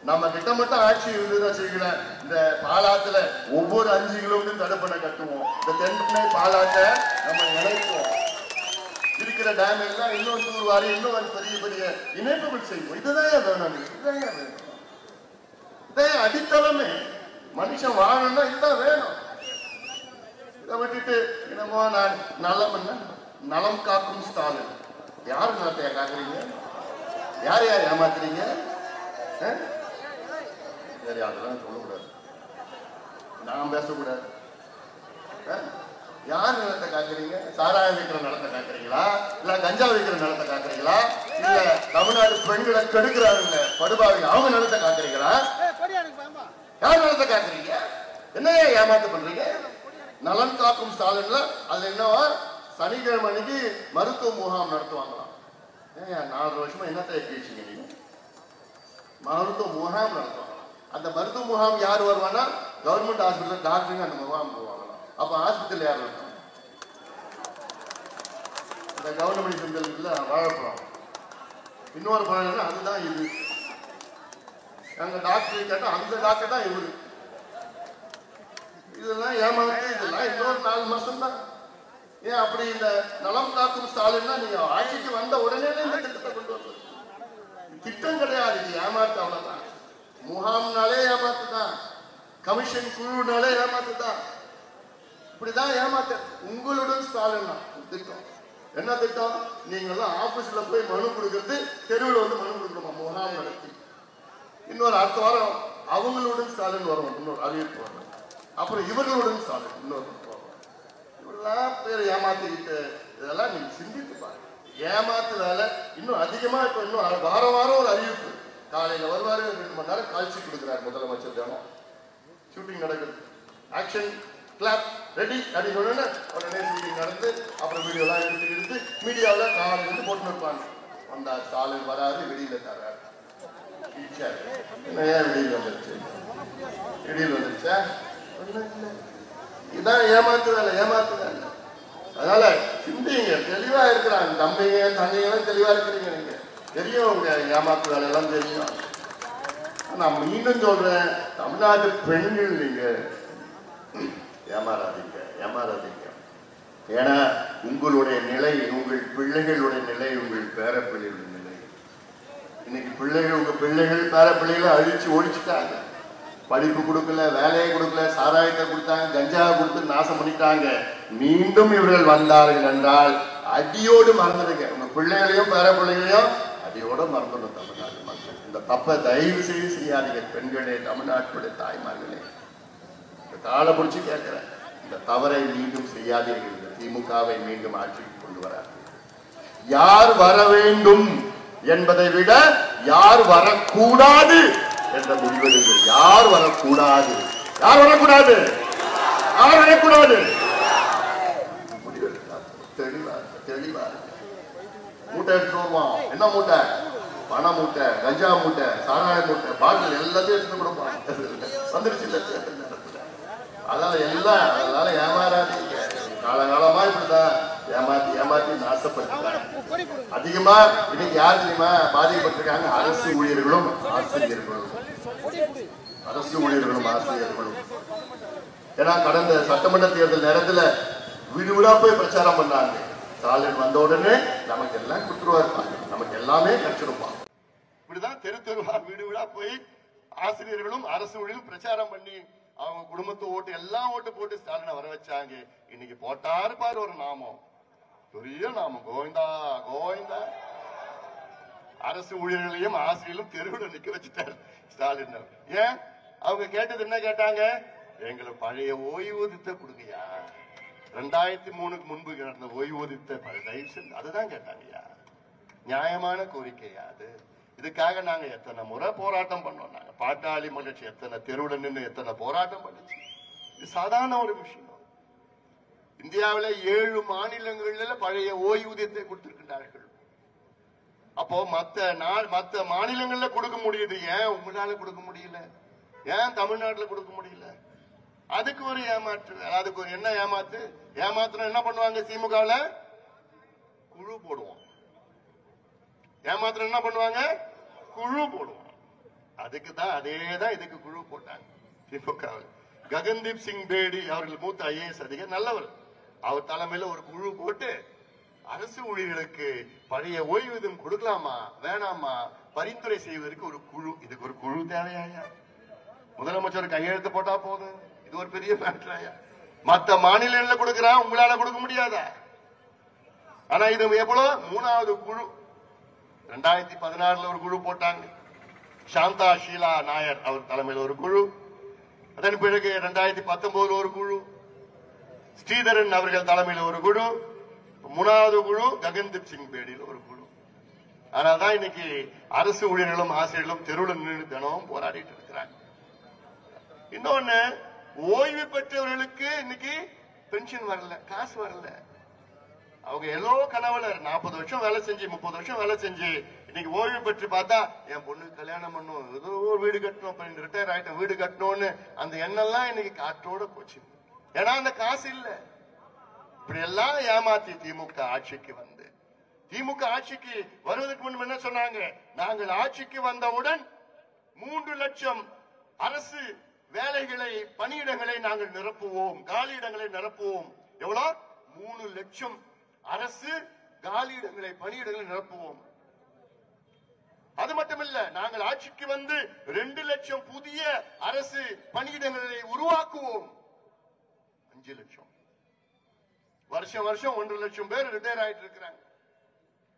நம்ம கிட்ட மட்டும் ஆட்சி இருந்தது வச்சுக்கலாம். இந்த பாலாத்துல ஒவ்வொரு 5 கிலோமீட்டர் தடுப்பணை கட்டுவோம். இந்த தென்பண்ணை பாலாத்தை நம்ம இணைப்போம். இருக்கிற டேம் எல்லாம் இன்னும் தூர்வாரி இன்னும் பெரிய பெரிய இணைப்புகள் செய்வோம். இதுதான் வேணும். இதான் அடித்தளமே. மனுஷன் வாழணும்னா இதுதான் வேணும். இதை விட்டுட்டு என்னமோ நான் நலம் காக்கும் ஸ்டாலின். யாரு நலத்தையா காக்குறீங்க? யார் ஏமாத்துறீங்க? சரி, அதெல்லாம் சொல்லக்கூடாது, நான் பேசக்கூடாது. யார் நிலத்தை காக்குறீங்க? சாராயம் விற்கிற நிலத்தை காக்குறீங்களா? இல்ல கஞ்சா விற்கிற நிலத்தை காக்குறீங்களா? இல்ல தமிழ்நாடு பெண்களை கெடுக்கிறாங்க படுபாவி அவங்க நிலத்தை காக்குறீங்களா? யார் நிலத்தை காக்குறீங்க? என்ன ஏமாத்து பண்றீங்க? நலன் காக்கும் ஸ்டாலின்ல அதுல என்னவா சனிக்கிழமை அன்னைக்கு மருத்துவ முகாம் நடத்துவாங்களாம். 4 வருஷமா என்னத்தை கேட்டீங்க நீங்க? மருத்துவ முகாம் நடத்துவாங்க. அந்த மருத்துவ முகாம் யார் வருவானா? கவர்மெண்ட் ஹாஸ்பிட்டல் டாக்டருங்க அந்த முகாம் போவாங்களாம். அப்ப ஹாஸ்பிட்டல் யார் இருக்கும்? இந்த கவர்மெண்ட் சென்டர்ல வாழப்போம். இன்னொரு பழம் அதுதான் இது. அங்க டாக்டர் கேட்டா அந்த டாக்டர் தான் இவரு. இதெல்லாம் ஏமாத்து. இதெல்லாம் இன்னொரு 4 மாசம் தான். ஏன் அப்படி இந்த நலம் காக்கும் ஸ்டாலின் நீங்க ஆட்சிக்கு வந்த உடனே இந்த திட்டத்தை கொண்டு வந்தது. திட்டம் கிடையாது, இது ஏமாத்து. அவ்வளவுதான். முகாம்னாலே ஏமாத்துதான், கமிஷன் குழுனாலே ஏமாத்துதான். இப்படிதான் ஏமாத்த. உங்களுடன் ஸ்டாலின் திட்டம் என்ன திட்டம்? நீங்கெல்லாம் ஆபீஸ்ல போய் மனு கொடுக்கறது, தெருவில் வந்து மனு கொடுக்கணுமா முகாம் நடத்தி. இன்னொரு அடுத்த வாரம் அவங்களுடன் ஸ்டாலின் வரும், இன்னொரு அறிவிப்பு வரும். அப்புறம் இவர்களுடன் ஸ்டாலின் இன்னொரு இவரெல்லாம் பேர் ஏமாத்திக்கிட்டு. இதெல்லாம் நீங்க சிந்தித்து பாருங்க. ஏமாத்து வேலை இன்னும் அதிகமா. இப்ப இன்னும் வாரம் வாரம் ஒரு அறிவிப்பு. காலையில வருவாரு, 2 மணி நேரம் காட்சி கொடுக்குறாரு முதலமைச்சர். தினம் ஷூட்டிங் நடக்குது. ஆக்ஷன் கிளாப் ரெடி அப்படின்னு உடனே ஷூட்டிங் நடந்து அப்புறம் வீடியோ எல்லாம் எடுத்து மீடியாவில் காலையிலிருந்து போட்டு இருப்பாங்க. வந்தா ஸ்டாலின் வராரு, வெளியில தராரு. என்ன ஏன் வெளியில் வந்துருச்சு? வெளியில் வந்துருச்சா? இதான் ஏமாத்து வேலை, ஏமாத்து வேலை. அதனால சிந்திங்க, தெளிவா இருக்கிறாங்க. தம்பிங்க தங்கைகளும் தெளிவா இருக்கிறீங்க. நீங்க தெரியும், உங்க ஏமாத்து வேலையெல்லாம் தெரியும். நான் மீண்டும் சொல்றேன், தமிழ்நாட்டு பெண்கள் நீங்க ஏமாறாதீங்க, ஏமாறாதீங்க. ஏன்னா உங்களுடைய நிலை, உங்கள் பிள்ளைகளுடைய நிலை, உங்கள் பேரப்பிள்ளைகளுடைய நிலை. இன்னைக்கு பிள்ளைகள், உங்க பிள்ளைகள் பேரப்பிள்ளைகளை அழிச்சு ஒழிச்சுட்டாங்க. படிப்பு கொடுக்கல, வேலையை கொடுக்கல, சாராயத்தை கொடுத்தாங்க, கஞ்சாவை கொடுத்து நாசம் பண்ணிட்டாங்க. மீண்டும் இவர்கள் வந்தார்கள் என்றால் அடியோடு மறந்துடுங்க. உங்க பிள்ளைகளையும் பேரப்பிள்ளைகளையும் அடியோட மறந்துடும் தமிழ்நாட்டு மக்கள். இந்த தப்பை தயவு செய்து செய்யாதீங்க. பெண்களே, தமிழ்நாட்டுடைய தாய்மார்களே, இந்த காலை பிடிச்சி கேட்கிறேன், இந்த தவறை மீண்டும் செய்யாதீர்கள். இந்த திமுகவை மீண்டும் ஆட்சிக்கு கொண்டு வராது. யார் வர வேண்டும் என்பதை விட யார் வரக்கூடாது என்ற முடிவெடுங்கள். யார் வரக்கூடாது, யார் வரக்கூடாது, யார் வரக்கூடாது முடிவெடுக்காது. தெளிவா தெளிவா மூட்டை எடுத்துட்டு வருவான். என்ன மூட்டை? பண மூட்டை, கஞ்சா மூட்டை, சாராய மூட்டை, பாட்டில் எல்லாத்தையும் எடுத்து கொடுப்பான். வந்துருச்சு. அதனால எல்லாம், அதனால ஏமாறாதீங்க. காலகாலமா இப்படிதான் ஏமாத்தி ஏமாத்தி நாசப்பட்டுட்டாங்க. அதிகமா இன்னைக்கு யார் தெரியுமா பாதிக்கப்பட்டிருக்காங்க? அரசு ஊழியர்களும் ஆசிரியர்களும். அரசு ஊழியர்களும் ஆசிரியர்களும். ஏன்னா கடந்த சட்டமன்ற தேர்தல் நேரத்தில் வீடு வீடா போய் பிரச்சாரம் பண்ணாங்க. ஸ்டாலின் வந்த உடனே நமக்கு எல்லாம் கொடுத்துருவாரு, நமக்கு எல்லாமே கிடைச்சிருப்பான். இப்படிதான் தெரு தெருவா வீடு வீடா போய் ஆசிரியர்களும் அரசு ஊழியர்களும் பிரச்சாரம் பண்ணி அவங்க குடும்பத்தை ஓட்டு எல்லாம் ஓட்டு போட்டு ஸ்டாலினை வர வச்சாங்க. இன்னைக்கு போட்டாரு பாரு ஒரு நாமம், பெரிய நாமம், கோவிந்தா கோவிந்தா. அரசு ஊழியர்களையும் ஆசிரியர்களும் தெருவில் நிக்க வச்சுட்டாரு ஸ்டாலின். ஏன் அவங்க கேட்டது என்ன கேட்டாங்க? எங்களுக்கு பழைய ஓய்வூதியத்தை கொடுங்கயா, 2003க்கு முன்பு நடந்த ஓய்வூதியத்தை தயவு செஞ்சு அதுதான் கேட்டாங்கய்யா. நியாயமான கோரிக்கையா அது? இதுக்காக நாங்க எத்தனை முறை போராட்டம் பண்ணோம். நாங்க பாட்டாளி மகிழ்ச்சி எத்தனை தெருவில் நின்று எத்தனை போராட்டம் பண்ணுச்சு. இது சாதாரண ஒரு விஷயம். இந்தியாவில 7 மாநிலங்கள்ல பழைய ஓய்வூதியத்தை கொடுத்திருக்கிறார்கள். அப்போ மத்த மாநிலங்கள்ல கொடுக்க முடியுது, ஏன் உங்களால கொடுக்க முடியல? ஏன் தமிழ்நாட்டுல கொடுக்க முடியல? அதுக்கு ஒரு ஏமாற்று. அதுக்கு ஒரு என்ன ஏமாத்து? ஏமாத்துறோம் என்ன பண்ணுவாங்க? திமுகவுல குழு போடுவோம். ஏமாத்துறோம் என்ன பண்ணுவாங்க? குழு போடுவோம். அதுக்கு தான் அதேதான் இதுக்கு குழு போட்டாங்க திமுகவில். ககன்தீப் சிங் பேடி அவர்கள் மூத்த IAS அதிகாரி, நல்லவர். அவர் தலைமையில ஒரு குழு போட்டு அரசு ஊழியர்களுக்கு பழைய ஓய்வூதியம் கொடுக்கலாமா வேணாமா பரிந்துரை செய்வதற்கு ஒரு குழு. இதுக்கு ஒரு குழு தேவையா? முதலமைச்சர் கையெழுத்து போட்டா போதும். இது ஒரு பெரிய மேட்டராயா? மற்ற மாநிலங்கள்ல கொடுக்கிறான், உங்களால கொடுக்க முடியாதா? ஆனா இது எவ்வளவு? 3வது குழு. 2016 ஒரு குழு போட்டாங்க. சாந்தா ஷீலா நாயர் அவர் தலைமையில் ஒரு குழு. அதன் பிறகு 2019 ஒரு குழு. ஸ்ரீதரன் அவர்கள் தலைமையில் ஒரு குழு. 3வது குழு ககன்தீப் சிங் பேடியில் ஒரு குழு. ஆனாதான் இன்னைக்கு அரசு ஊழியர்களும் ஆசிரியர்களும் தெருவில் நின்று தினமும் போராடிட்டு இருக்கிறாங்க. இன்னொன்னு, ஓய்வு பெற்றவர்களுக்கு இன்னைக்கு பென்ஷன் வரல, காசு வரல. அவங்க எல்லோ கனவுல 40 வருஷம் வேலை செஞ்சு 30 வருஷம் வேலை செஞ்சு இன்னைக்கு ஓய்வு பெற்று பார்த்தா என் பொண்ணுக்கு கல்யாணம் பண்ணும், ஏதோ ஒரு வீடு கட்டணும், ரிட்டையர் ஆயிட்டோம் வீடு கட்டணும்னு அந்த எண்ணெல்லாம் இன்னைக்கு காற்றோட போச்சு. ஏன்னா அந்த காசு இல்ல. இப்படி எல்லாம் ஏமாத்தி திமுக ஆட்சிக்கு வந்து, திமுக ஆட்சிக்கு வருவதற்கு முன்பு என்ன சொன்னாங்க? நாங்கள் ஆட்சிக்கு வந்தவுடன் 3 லட்சம் அரசு வேலைகளை பணியிடங்களை நாங்கள் நிரப்புவோம், காலியிடங்களை நிரப்புவோம். எவ்வளவு? 3 லட்சம் அரசு காலியிடங்களை பணியிடங்களை நிரப்புவோம். அது மட்டுமல்ல, நாங்கள் ஆட்சிக்கு வந்து 2 லட்சம் புதிய அரசு பணியிடங்களை உருவாக்குவோம். 5 லட்சம். வருஷம் வருஷம் 1.5 லட்சம் பேர் ரிட்டையர் ஆயிட்டு இருக்கிறாங்க.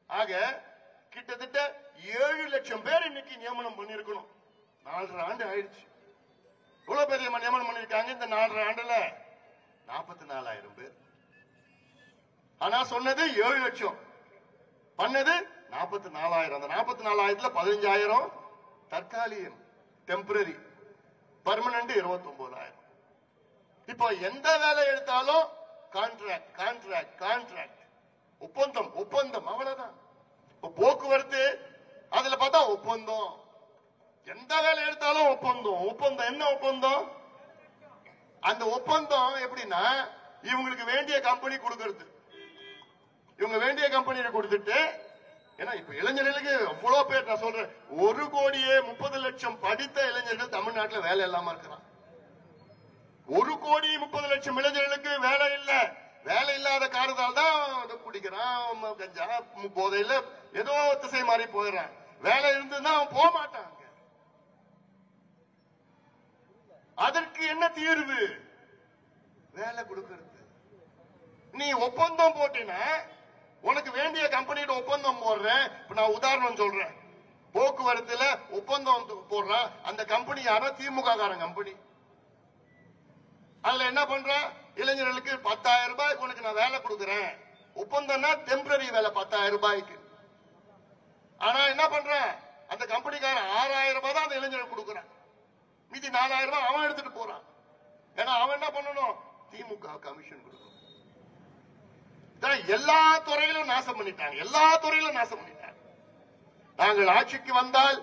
ஆக கிட்டத்தட்ட 7 லட்சம் பேர் இன்னைக்கு நியமனம் பண்ணிருக்கணும். 4.5 ஆண்டு ஆயிடுச்சு. எவ்வளவு பெரிய நியமனம் பண்ணிருக்காங்க இந்த 4.5 ஆண்டுல? 44,000 பேர். ஆனா சொன்னது 7 லட்சம், பண்ணது 44,000. அந்த 44,000ல 15,000 தற்காலிகம், டெம்பரரி. பர்மனன்ட் 29,000. இப்போ எந்த வேலை எடுத்தாலும் கான்ட்ராக்ட் கான்ட்ராக்ட் கான்ட்ராக்ட், ஒப்பந்தம் ஒப்பந்தம், அவ்வளவுதான். போக்குவரத்து அதுல பார்த்தா ஒப்பந்தம். எந்த வேலை எடுத்தாலும் ஒப்பந்தம் ஒப்பந்தம். என்ன ஒப்பந்தம்? அந்த ஒப்பந்தம் எப்படின்னா இவங்களுக்கு வேண்டிய கம்பெனி கொடுக்கறது. இவங்க வேண்டிய கம்பெனியை கொடுத்துட்டு, ஏன்னா இப்ப இளைஞர்களுக்கு அவ்வளவு பேர், நான் சொல்றேன் 1,30 லட்சம் படித்த இளைஞர்கள் தமிழ்நாட்டில் வேலை இல்லாம இருக்கிறான். 1,30 இளைஞர்களுக்கு வேலை இல்ல. வேலை இல்லாத காரணத்தால் தான் குடிக்கிறான், கஞ்சா போதையில ஏதோ திசை மாறி போயிடறான். வேலை இருந்துதான் அவன் போக மாட்டாங்க. அதற்கு என்ன தீர்வு? வேலை கொடுக்கிறது. நீ ஒப்பந்தம் போட்டினா உனக்கு வேண்டிய கம்பெனியோட ஒப்பந்தம் போடுறேன். இப்ப நான் உதாரணம் சொல்றேன். போக்குவரத்துல ஒப்பந்தம் போடுறான். அந்த கம்பெனி யாரோ திமுக காரன் கம்பெனி. அதுல என்ன பண்ற? இளைஞர்களுக்கு 10,000 ரூபாய்க்கு உனக்கு நான் வேலை கொடுக்கிறேன். ஒப்பந்தம்னா டெம்பரரி வேலை 10,000 ரூபாய்க்கு. ஆனா என்ன பண்ற? அந்த கம்பெனிக்காரன் 6,000 ரூபாய் தான் அந்த இளைஞர்கள் கொடுக்குறான். மீதி 4,000 ரூபாய் அவன் எடுத்துட்டு போறான். ஏன்னா அவன் என்ன பண்ணணும்? திமுக கமிஷன் கொடுக்கணும். எல்லா துறையிலும் நாசம் பண்ணிட்டாங்க. எல்லா துறையிலும் நாசம் பண்ணிட்டாங்க. நாங்கள் ஆட்சிக்கு வந்தால்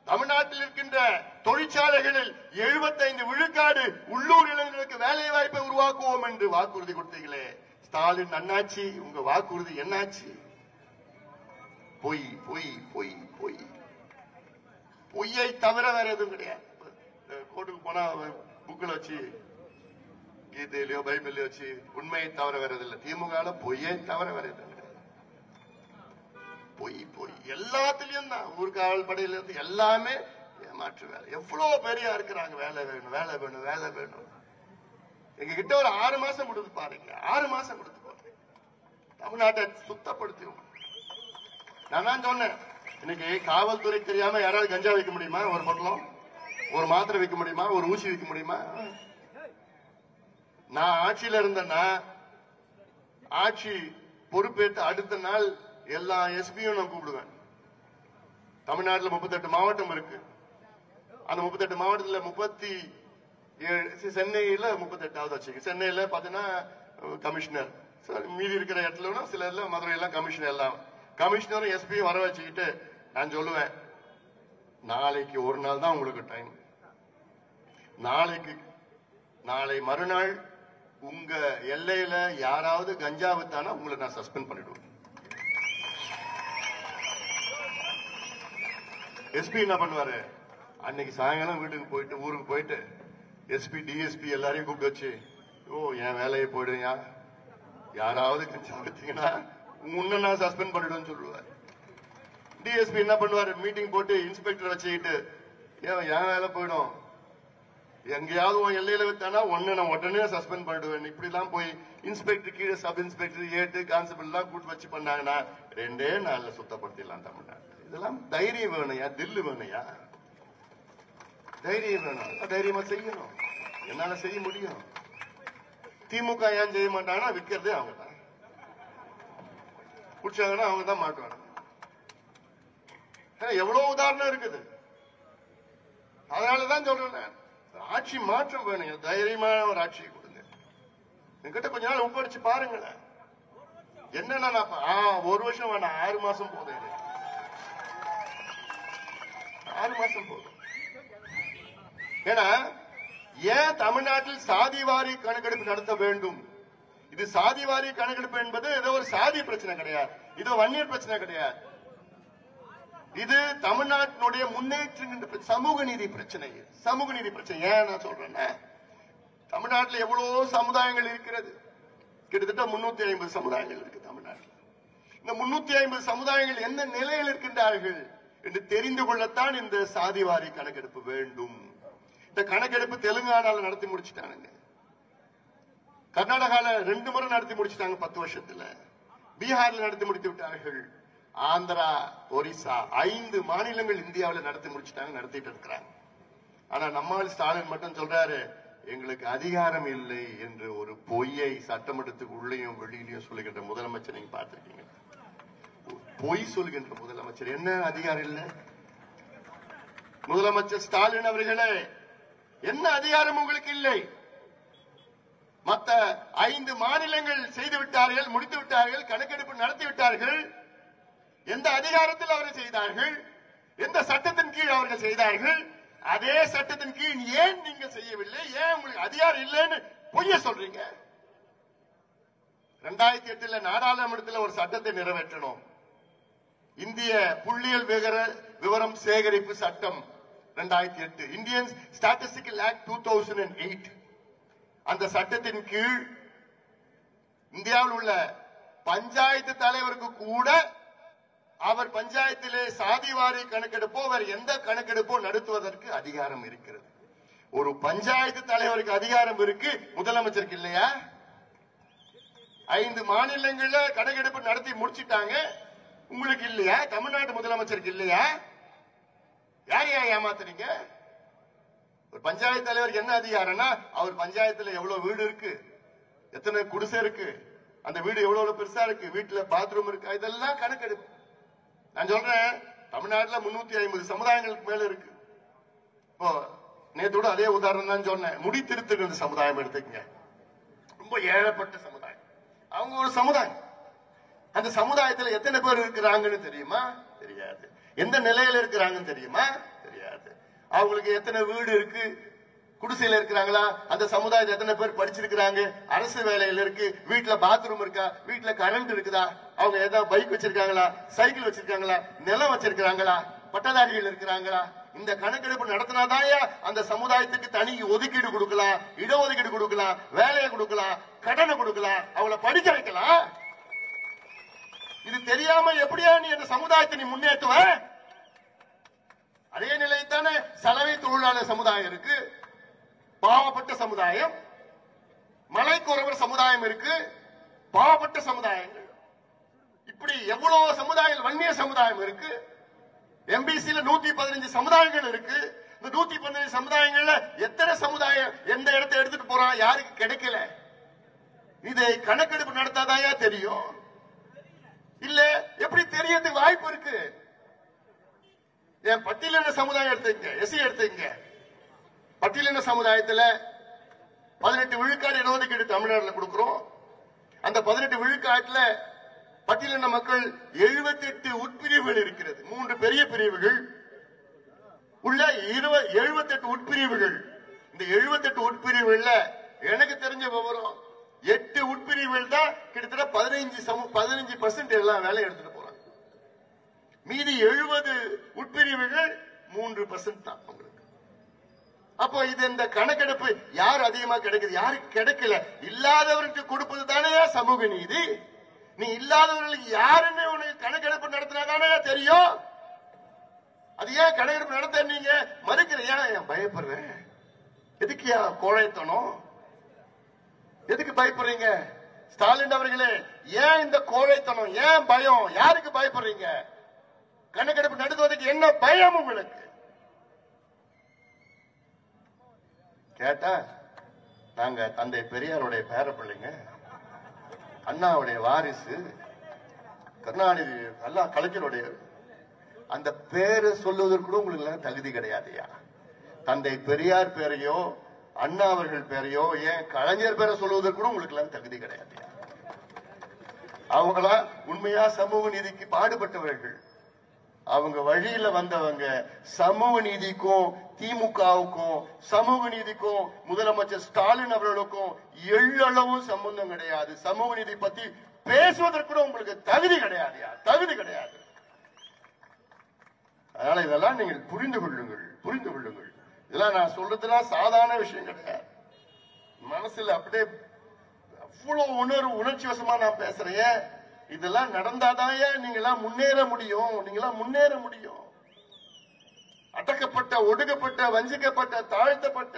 தமிழ்நாட்டில் இருக்கின்ற தொழிற்சாலைகளில் 75 விழுக்காடு உள்ளூர் இளைஞர்களுக்கு வேலை வாய்ப்பை உருவாக்குவோம் என்று வாக்குறுதி கொடுத்தீங்களே ஸ்டாலின் அண்ணாச்சி, உங்க வாக்குறுதி என்னாச்சு? பொய் பொய் பொய் பொய். பொய்யை தவிர வேற எதுவும் கிடையாது. கோர்ட்டுக்கு போனா புக்கில் வச்சு கீதையிலயோ பைபிள்லயோ வச்சு உண்மையை தவிர வேறது இல்லை. திமுக பொய்யை தவிர வேற எதுவும் கிடையாது. பொய் பொய் எல்லாத்துலயும் தான். ஊர்காவல் படையில இருந்து எல்லாமே ஏமாற்று வேலை. எவ்வளவு பெரியா இருக்கிறாங்க. வேலை வேணும் வேலை வேணும் வேலை வேணும். எங்க கிட்ட ஒரு 6 மாசம் கொடுத்து பாருங்க. 6 மாசம் கொடுத்து பாருங்க. தமிழ்நாட்டை சுத்தப்படுத்தி. நான் தான் சொன்னேன், இன்னைக்கு காவல்துறை தெரியாம யாராவது கஞ்சா வைக்க முடியுமா? ஒரு பொட்டலம், ஒரு மாத்திரை வைக்க முடியுமா? ஒரு ஊசி வைக்க முடியுமா? நான் ஆட்சியில இருந்தேன்னா ஆட்சி பொறுப்பேற்று அடுத்த நாள் எல்லா எஸ்பியும் நான் கூப்பிடுவேன். தமிழ்நாட்டில் 38 மாவட்டம் இருக்கு. அந்த 38 மாவட்டத்தில் 37, சென்னையில 38வது வச்சுக்க. சென்னையில பாத்தீங்கன்னா கமிஷனர், மீதி இருக்கிற இடத்துல சில இடத்துல மதுரையெல்லாம் கமிஷனர், எல்லாம் கமிஷனரும் எஸ்பியும் வர வச்சுக்கிட்டு நான் சொல்லுவேன், நாளைக்கு ஒரு நாள் தான் உங்களுக்கு டைம். நாளை மறுநாள் உங்க எல்லையில யாராவது கஞ்சா வித்தானா உங்களை நான் சஸ்பெண்ட் பண்ணிடுவேன். எஸ்பி என்ன பண்ணுவாரு, அன்னைக்கு சாயங்காலம் வீட்டுக்கு போயிட்டு ஊருக்கு போயிட்டு எஸ்பி டிஎஸ்பி எல்லாரையும் கூப்பிட்டு வச்சு, என் வேலையை போயிடுங்க, யாராவது கஞ்சா வித்தீங்கன்னா உன்ன நான் சஸ்பெண்ட் பண்ணிடுவேன்னு சொல்லுவார். டிஎஸ்பி என்ன பண்ணுவாரு, மீட்டிங் போட்டு இன்ஸ்பெக்டர் வச்சுக்கிட்டு, என் வேலை போயிடும், எங்கேயாவது உன் எல்லையில வித்தானா ஒன்னு நான் உடனே சஸ்பெண்ட் பண்ணிடுவேன். இப்படி எல்லாம் போய் இன்ஸ்பெக்டர் கீழே சப் இன்ஸ்பெக்டர் ஏட்டு கான்ஸ்டபிள் எல்லாம் கூட்டு வச்சு பண்ணாங்கன்னா 2 நாள்ல சுத்தப்படுத்திடலாம் தமிழ்நாடு. இதெல்லாம் தைரியம் வேணுயா, தில்லு வேணுயா, தைரியம் வேணும். தைரியமா செய்யணும். என்னால செய்ய முடியும். திமுக ஏன் செய்ய மாட்டாங்கன்னா விற்கிறதே அவங்க தான். குடிச்சாங்கன்னா அவங்க தான் மாட்டுவாங்க. எவ்வளவு உதாரணம் இருக்குது. அதனாலதான் சொல்றேன், ஆட்சி மாற்றம் வேணும். தைரியமான ஒரு ஆட்சியை கொடுங்க. என்கிட்ட கொஞ்ச நாள் ஒப்படைச்சு பாருங்களேன். என்னன்னா 1 வருஷம் வேணாம், 6 மாசம் போதும். 6 மாசம் போதும். ஏன்னா ஏன் தமிழ்நாட்டில் சாதிவாரி கணக்கெடுப்பு நடத்த வேண்டும்? இது சாதிவாரி கணக்கெடுப்பு என்பது ஏதோ ஒரு சாதி பிரச்சனை கிடையாது, இது வன்னியர் பிரச்சனை கிடையாது. இது தமிழ்நாட்டினுடைய முன்னேற்ற சமூக நீதி பிரச்சனை. சமூக நீதி பிரச்சனை ஏன் நான் சொல்றேன்னா, தமிழ்நாட்டில் எவ்வளவு சமுதாயங்கள் இருக்கிறது. கிட்டத்தட்ட 350 சமுதாயங்கள் இருக்கு தமிழ்நாட்டில். இந்த 350 சமுதாயங்கள் எந்த நிலையில் இருக்கின்றார்கள் என்று தெரிந்து கொள்ளத்தான் இந்த சாதிவாரி கணக்கெடுப்பு வேண்டும். இந்த கணக்கெடுப்பு தெலுங்கானால நடத்தி முடிச்சுட்டானுங்க, கர்நாடகால 2 முறை நடத்தி முடிச்சுட்டாங்க 10 வருஷத்துல, பீகார்ல நடத்தி முடித்து விட்டார்கள், ஆந்திரா, ஒரிசா 5 மாநிலங்கள் இந்தியாவில் நடத்தி முடிச்சுட்டாங்க, நடத்திட்டு இருக்கிறாங்க. ஆனா நம்மால் ஸ்டாலின் மட்டும் சொல்றாரு, எங்களுக்கு அதிகாரம் இல்லை என்று ஒரு பொய்யை சட்டமன்றத்துக்கு உள்ளேயும் வெளியிலையும் சொல்லுகின்ற முதலமைச்சர் நீங்க பார்த்திருக்கீங்க. பொய் சொல்கின்ற முதலமைச்சர். என்ன அதிகாரம் இல்லை? முதலமைச்சர் ஸ்டாலின் அவர்களே, என்ன அதிகாரம் உங்களுக்கு இல்லை? மற்ற 5 மாநிலங்கள் செய்து விட்டார்கள், முடித்து விட்டார்கள், கணக்கெடுப்பு நடத்தி விட்டார்கள். எந்த அதிகாரத்தில் அவர்கள் செய்தார்கள்? எந்த சட்டத்தின் கீழ் அவர்கள் செய்தார்கள்? அதே சட்டத்தின் கீழ் ஏன் நீங்க செய்யவில்லை? ஏன் உங்களுக்கு அதிகாரம் இல்லைன்னு பொய்ய சொல்றீங்க? 2008 நாடாளுமன்றத்தில் ஒரு சட்டத்தை நிறைவேற்றணும். இந்திய புள்ளியியல் விவரம் சேகரிப்பு சட்டம் 2008, இந்தியன் ஸ்டாட்டிஸ்டிக்கல் ஆக்ட் 2008. அந்த சட்டத்தின் கீழ் இந்தியாவில் உள்ள பஞ்சாயத்து தலைவருக்கு கூட அவர் பஞ்சாயத்திலே சாதிவாரி கணக்கெடுப்போ வேறு எந்த கணக்கெடுப்போ நடத்துவதற்கு அதிகாரம் இருக்கிறது. ஒரு பஞ்சாயத்து தலைவருக்கு அதிகாரம் இருக்கு, முதலமைச்சருக்கு இல்லையா? 5 மாநிலங்கள்ல கணக்கெடுப்பு நடத்தி முடிச்சிட்டாங்க, உங்களுக்கு இல்லையா? தமிழ்நாட்டு முதலமைச்சருக்கு இல்லையா? யார் ஏமாத்துறீங்க? ஒரு பஞ்சாயத்து தலைவருக்கு என்ன அதிகாரம்னா, அவர் பஞ்சாயத்துல எவ்வளவு வீடு இருக்கு, எத்தனை குடிசை இருக்கு, அந்த வீடு எவ்வளவு பெருசா இருக்கு, வீட்டுல பாத்ரூம் இருக்கு, இதெல்லாம் கணக்கெடுப்பு. நான் சொல்றேன், தமிழ்நாட்டில் 350 சமுதாயங்களுக்கு மேல இருக்கு. இப்போ நேத்தோட அதே உதாரணம் தான் சொன்னேன். முடி திருத்துகிற சமுதாயம் எடுத்துக்கங்க, ரொம்ப ஏழப்பட்ட சமுதாயம். அவங்க ஒரு சமுதாயம். அந்த சமுதாயத்தில் எத்தனை பேர் இருக்கிறாங்கன்னு தெரியுமா? தெரியாது. எந்த நிலையில இருக்கிறாங்கன்னு தெரியுமா? தெரியாது. அவங்களுக்கு எத்தனை வீடு இருக்கு, குடிசையில இருக்கிறாங்களா, அந்த சமுதாயத்தில் எத்தனை பேர் படிச்சிருக்கிறாங்க, அரசு வேலையில இருக்கு, வீட்டுல பாத்ரூம் இருக்கா, வீட்டுல கரண்ட் இருக்குதா, அவங்க ஏதாவது பைக் வச்சிருக்காங்களா, சைக்கிள் வச்சிருக்காங்களா, நிலம் வச்சிருக்காங்களா, பட்டதாரிகள் இருக்கிறாங்களா, இந்த கணக்கெடுப்பு நடத்தினாதாயா அந்த சமுதாயத்துக்கு தனி ஒதுக்கீடு கொடுக்கலாம், இடஒதுக்கீடு கொடுக்கலாம், வேலையை கொடுக்கலாம், கடனை கொடுக்கலாம், அவளை படிக்க வைக்கலாம். இது தெரியாம எப்படியா நீ அந்த சமுதாயத்தை நீ முன்னேற்றுவ? அதே நிலைத்தானே சலவை தொழிலாளர் சமுதாயம் இருக்கு, பாவப்பட்ட சமுதாயம், மலைக்குறவர் சமுதாயம் இருக்கு, பாவப்பட்ட சமுதாயங்கள், இப்படி எவ்வளவு சமுதாயம், வன்னிய சமுதாயம் இருக்கு. எம்பிசில 115 சமுதாயங்கள் இருக்கு. இந்த 115 சமுதாயங்கள்ல எத்தனை சமுதாயம் எந்த இடத்தை எடுத்துட்டு போறான், யாருக்கு கிடைக்கல? இதை கணக்கெடுப்பு நடத்தாதாயா தெரியும். இல்ல எப்படி தெரியறதுக்கு வாய்ப்பு இருக்கு? என் பட்டியலின சமுதாயம் எடுத்துங்க, எஸ்சி எடுத்துங்க. பட்டியலின சமுதாயத்துல 18 விழுக்காடு இடஒதுக்கீடு தமிழ்நாட்டில் கொடுக்கிறோம். அந்த 18 விழுக்காட்டுல பட்டியலின மக்கள் 78 உட்பிரிவுகள் இருக்கிறது. 3 பெரிய பிரிவுகள் உள்ள 78 உட்பிரிவுகள். இந்த 78 உட்பிரிவுகள்ல எனக்கு தெரிஞ்ச விவரம் 8 உட்பிரிவுகள் தான் கிட்டத்தட்ட 15% எல்லாம் வேலை எடுத்துட்டு போறாங்க. மீதி 70 உட்பிரிவுகள் 3% தான் உங்களுக்கு. அப்போ இது இந்த கணக்கெடுப்பு யார் அதிகமா கிடைக்குது, யாருக்கு கிடைக்கல? இல்லாதவருக்கு கொடுப்பது தானே சமூக நீதி. நீ இல்லாதவர்களுக்கு யாருன்னு உனக்கு கணக்கெடுப்பு நடத்தினாதானே தெரியும். அது ஏன் கணக்கெடுப்பு நடத்த நீங்க மறுக்கிறியா? ஏன் பயப்படுறேன்? எதுக்கு கோழைத்தனம்? எதுக்கு பயப்படுறீங்க? ஸ்டாலின் அவர்களே, ஏன் இந்த கோழைத்தனம், ஏன் பயம்? யாருக்கு பயப்படுறீங்க? கணக்கெடுப்பு நடத்துவதற்கு என்ன பயம் உங்களுக்கு? கேட்டா நாங்க தந்தை பெரியாருடைய பேர பிள்ளைங்க, அண்ணாவுடைய வாரிசு, கருணாநிதி நல்லா கலைஞருடைய, அந்த பேரை சொல்லுவதற்கு கூட உங்களுக்கு தகுதி கிடையாதுயா. தந்தை பெரியார் பேரையோ அண்ணா அவர்கள் பேரையோ ஏன் கலைஞர் பேரை சொல்லுவதற்கு கூட உங்களுக்கு தகுதி கிடையாதுயா. அவங்களா உண்மையா சமூக நீதிக்கு பாடுபட்டவர்கள், அவங்க வழியில வந்தவங்க. சமூக நீதிக்கும் திமுகவுக்கும், சமூக நீதிக்கும் முதலமைச்சர் ஸ்டாலின் அவர்களுக்கும் எள்ளளவும் சம்பந்தம் கிடையாது. சமூக நீதி பத்தி பேசுவதற்கு கூட உங்களுக்கு தகுதி கிடையாது, தகுதி கிடையாது. அதனால இதெல்லாம் நீங்கள் புரிந்து கொள்ளுங்கள், புரிந்து கொள்ளுங்கள். இதெல்லாம் நான் சொல்றதுலாம் சாதாரண விஷயம் கிடையாது. மனசுல அப்படியே அவ்வளவு உணர்ச்சி வசமா நான் பேசுறேன். இதெல்லாம் நடந்தாதான் நீங்களாம் முன்னேற முடியும், நீங்களாம் முன்னேற முடியும். அடக்கப்பட்ட, ஒடுக்கப்பட்ட, வஞ்சிக்கப்பட்ட, தாழ்த்தப்பட்ட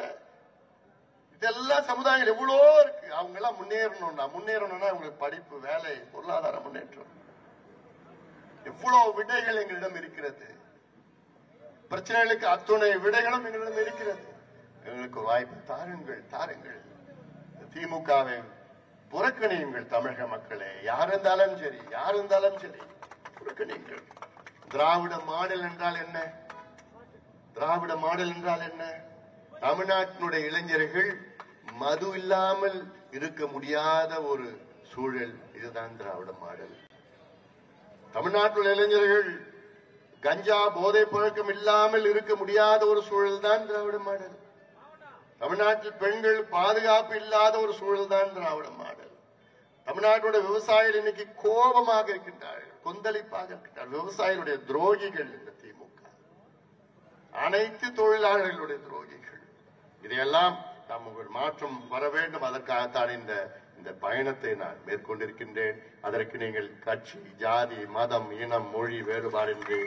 இதெல்லாம் சமுதாயங்கள் எவ்வளோ இருக்கு. அவங்க எல்லாம் முன்னேறணும்னா உங்களுக்கு படிப்பு, வேலை, பொருளாதார முன்னேற்றம், எவ்வளவு விடைகள் எங்களிடம் இருக்கிறது. பிரச்சனைகளுக்கு அத்துணை விடைகளும் எங்களிடம் இருக்கிறது. எங்களுக்கு ஒரு வாய்ப்பு தாருங்கள், தாருங்கள். திமுகவை புறக்கணியுங்கள் தமிழக மக்களே. யார் இருந்தாலும் சரி, யார் இருந்தாலும் சரி, புறக்கணியுங்கள். திராவிட மாடல் என்றால் என்ன? திராவிட மாடல் என்றால் என்ன? தமிழ்நாட்டினுடைய இளைஞர்கள் மது இல்லாமல் இருக்க முடியாத ஒரு சூழல், இதுதான் திராவிட மாடல். தமிழ்நாட்டில் இளைஞர்கள் கஞ்சா போதை பழக்கம் இல்லாமல் இருக்க முடியாத ஒரு சூழல் தான் திராவிட மாடல். தமிழ்நாட்டில் பெண்கள் பாதுகாப்பு இல்லாத ஒரு சூழல் தான் திராவிட மாடல். தமிழ்நாட்டுடைய விவசாயிகள் இன்னைக்கு கோபமாக இருக்கின்றார்கள், கொந்தளிப்பாக இருக்கின்றார்கள். விவசாயிகளுடைய துரோகிகள் இந்த திமுக, அனைத்து தொழிலாளர்களுடைய துரோகிகள். இதையெல்லாம் நாம் ஒரு மாற்றம் வர வேண்டும். அதற்காகத்தான் இந்த பயணத்தை நான் மேற்கொண்டிருக்கின்றேன். அதற்கு நீங்கள் கட்சி, ஜாதி, மதம், இனம், மொழி வேறுபாடு என்று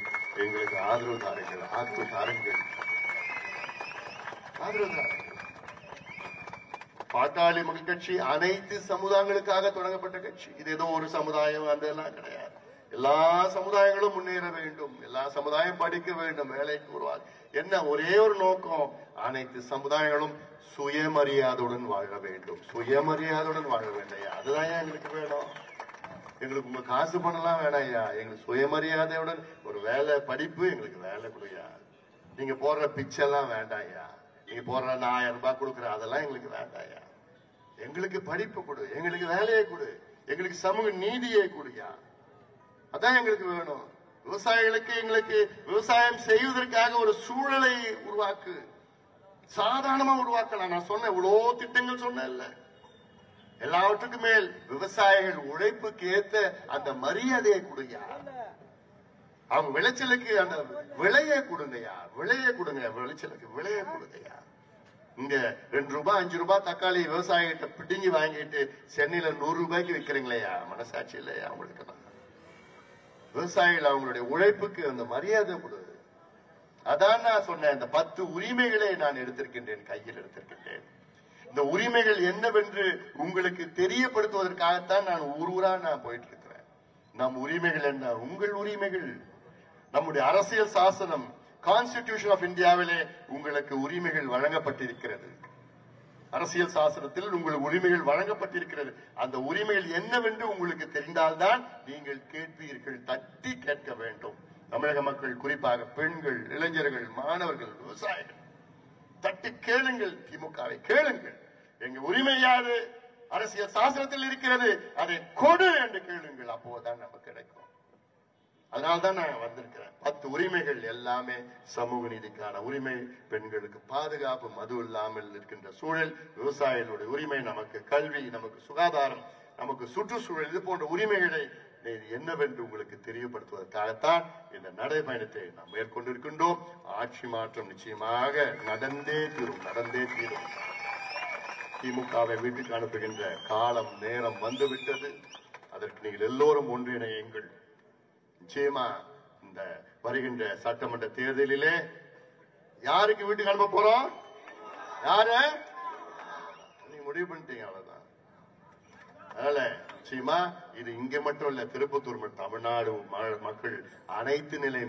எங்களுக்கு ஆதரவு தாருங்கள், ஆதரவு தாருங்கள், ஆதரவு தாருங்கள். பாட்டாளி மக்கள் கட்சி அனைத்து சமுதாயங்களுக்காக தொடங்கப்பட்ட கட்சி. இது ஏதோ ஒரு சமுதாயம் அதெல்லாம் கிடையாது. எல்லா சமுதாயங்களும் முன்னேற வேண்டும், எல்லா சமுதாயம் படிக்க வேண்டும், வேலைக்கு உருவாக என்ன ஒரே ஒரு நோக்கம், அனைத்து சமுதாயங்களும் சுயமரியாதையுடன் வாழ வேண்டும், சுயமரியாதையுடன் வாழ வேண்டையா. அதுதான் எங்களுக்கு வேணும். எங்களுக்கு உங்க காசு பண்ணலாம் வேணாயா, எங்களுக்கு சுயமரியாதையுடன் ஒரு வேலை, படிப்பு, எங்களுக்கு வேலை கொடுயா. நீங்க போடுற பிச்செல்லாம் வேண்டாயா, நீங்க போடுற 1000 ரூபாய் கொடுக்குற அதெல்லாம் எங்களுக்கு வேண்டாயா. எங்களுக்கு படிப்பு கொடு, எங்களுக்கு வேலையை கொடு, எங்களுக்கு சமூக நீதியை கொடுயா. அதான் எங்களுக்கு வேணும். விவசாயிகளுக்கு எங்களுக்கு விவசாயம் செய்வதற்காக ஒரு சூழலை உருவாக்கு, சாதாரணமா உருவாக்கலாம். நான் சொன்ன இவ்வளவு திட்டங்கள் சொன்ன, எல்லாவற்றுக்கும் மேல் விவசாயிகள் உழைப்புக்கு ஏத்த அந்த மரியாதையை கொடுயா. அவங்க விளைச்சலுக்கு அந்த விலையை கொடுங்கய்யா, விலையை கொடுங்க, விளைச்சலுக்கு விலையை கொடுங்கய்யா. இங்க 2 ரூபாய் 5 ரூபாய் தக்காளி விவசாயிகிட்ட பிடிங்கி வாங்கிட்டு சென்னையில 100 ரூபாய்க்கு விற்கிறீங்களேயா, மனசாட்சி இல்லையா உங்களுக்கு? விவசாயிகள் அவங்களுடைய உழைப்புக்கு அந்த மரியாதை கொடுது. அதான் நான் சொன்னேன், இந்த 10 உரிமைகளை நான் எடுத்திருக்கின்றேன், கையில் எடுத்திருக்கின்றேன். இந்த உரிமைகள் என்னவென்று உங்களுக்கு தெரியப்படுத்துவதற்காகத்தான் நான் ஊரா நான் போயிட்டு இருக்கிறேன். நம் உரிமைகள் என்ன? உங்கள் உரிமைகள். நம்முடைய அரசியல் சாசனம், கான்ஸ்டிடியூஷன் ஆஃப் இந்தியாவிலே உங்களுக்கு உரிமைகள் வழங்கப்பட்டிருக்கிறது. அரசியல் சாசனத்தில் உங்களுக்கு உரிமைகள் வழங்கப்பட்டிருக்கிறது. அந்த உரிமைகள் என்னவென்று உங்களுக்கு தெரிந்தால்தான் நீங்கள் கேட்பீர்கள், தட்டி கேட்க வேண்டும். தமிழக மக்கள், குறிப்பாக பெண்கள், இளைஞர்கள், மாணவர்கள், விவசாயிகள், தட்டி கேளுங்கள், திமுகவை கேளுங்கள். எங்க உரிமை யாது? அரசியல் சாசனத்தில் இருக்கிறது, அதை கொடு என்று கேளுங்கள். அப்போதான் நமக்கு கிடைக்கும். அதனால்தான் நான் வந்திருக்கிறேன். 10 உரிமைகள் எல்லாமே சமூக நீதிக்கான உரிமை, பெண்களுக்கு பாதுகாப்பு, மது இல்லாமல் இருக்கின்ற சூழல், விவசாயிகளுடைய உரிமை, நமக்கு கல்வி, நமக்கு சுகாதாரம், நமக்கு சுற்றுச்சூழல், இது போன்ற உரிமைகளை என்னவென்று உங்களுக்கு தெரியப்படுத்துவதற்காகத்தான் இந்த நடைபயணத்தை நாம் மேற்கொண்டிருக்கின்றோம். ஆட்சி மாற்றம் நிச்சயமாக நடந்தே தீரும், நடந்தே தீரும். திமுகவை வீட்டுக்கு அனுப்புகின்ற காலம் நேரம் வந்துவிட்டது. அதற்கு நீங்கள் எல்லோரும் ஒன்றிணையுங்கள். நிச்சயமா இந்த வருகின்ற சட்டமன்ற தேர்தலிலே யாருக்கு வீட்டுக்கு அனுப்ப போறோம்? யாரு? நீங்க முடிவு பண்ணிட்டீங்க, அவ்வளவுதான். அதனால நிச்சயமா இது இங்க மட்டும் இல்ல, திருப்பத்தூர், தமிழ்நாடு மக்கள், அனைத்து நிலை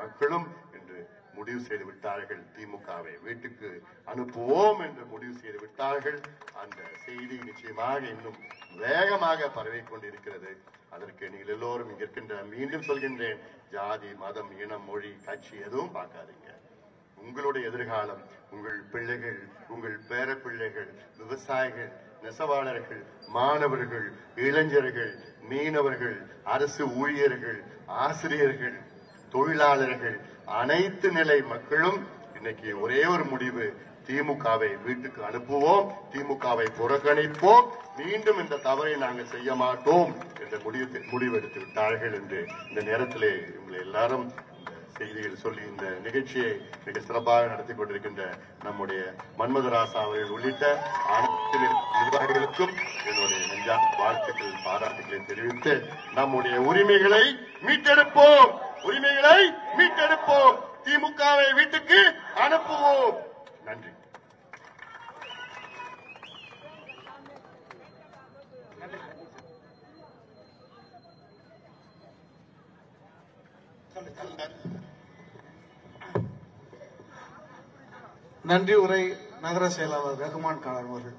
மக்களும் என்று முடிவு செய்து விட்டார்கள். திமுகவை வீட்டுக்கு அனுப்புவோம் என்று முடிவு செய்து விட்டார்கள். அந்த செய்தி நிச்சயமாக இன்னும் வேகமாக பரவிக் கொண்டிருக்கிறது. அதற்கு நீங்கள் எல்லோரும் இங்க இருக்கின்ற, மீண்டும் சொல்கின்றேன், ஜாதி, மதம், இனம், மொழி, கட்சி எதுவும் பார்க்காதீங்க. உங்களுடைய எதிர்காலம், உங்கள் பிள்ளைகள், உங்கள் பேர பிள்ளைகள், விவசாயிகள், நெசவாளர்கள், மாணவர்கள், இளைஞர்கள், மீனவர்கள், அரசு ஊழியர்கள், ஆசிரியர்கள், தொழிலாளர்கள், அனைத்து நிலை மக்களும் இன்னைக்கு ஒரே ஒரு முடிவு, திமுகவை வீட்டுக்கு அனுப்புவோம், திமுகவை புறக்கணிப்போம், மீண்டும் இந்த தவறை நாங்கள் செய்ய மாட்டோம் என்ற முடிவெடுத்து விட்டார்கள் என்று இந்த நேரத்திலே உங்களை எல்லாரும் செய்திகள் சொல்லி இந்த நிகழ்ச்சியை மிக சிறப்பாக நடத்தி கொண்டிருக்கின்ற நம்முடைய மன்மதராசா அவர்கள் உள்ளிட்ட அனைத்து நிர்வாகிகளுக்கும் என்னுடைய நெஞ்சார்ந்த வாழ்த்துக்கள், பாராட்டுகளை தெரிவித்து நம்முடைய உரிமைகளை மீட்டெடுப்போம், உரிமைகளை மீட்டெடுப்போம், திமுகவை வீட்டுக்கு அனுப்புவோம். நன்றி. நன்றி உரை நகர செயலாளர் ரகுமான் காலர் அவர்கள்.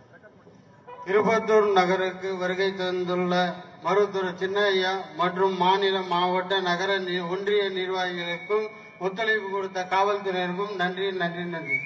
திருப்பத்தூர் நகருக்கு வருகை தந்துள்ள மருத்துவர் சின்னையா மற்றும் மாநில, மாவட்ட, நகர, ஒன்றிய நிர்வாகிகளுக்கும் ஒத்துழைப்பு கொடுத்த காவல்துறையினருக்கும் நன்றி நன்றி நன்றி.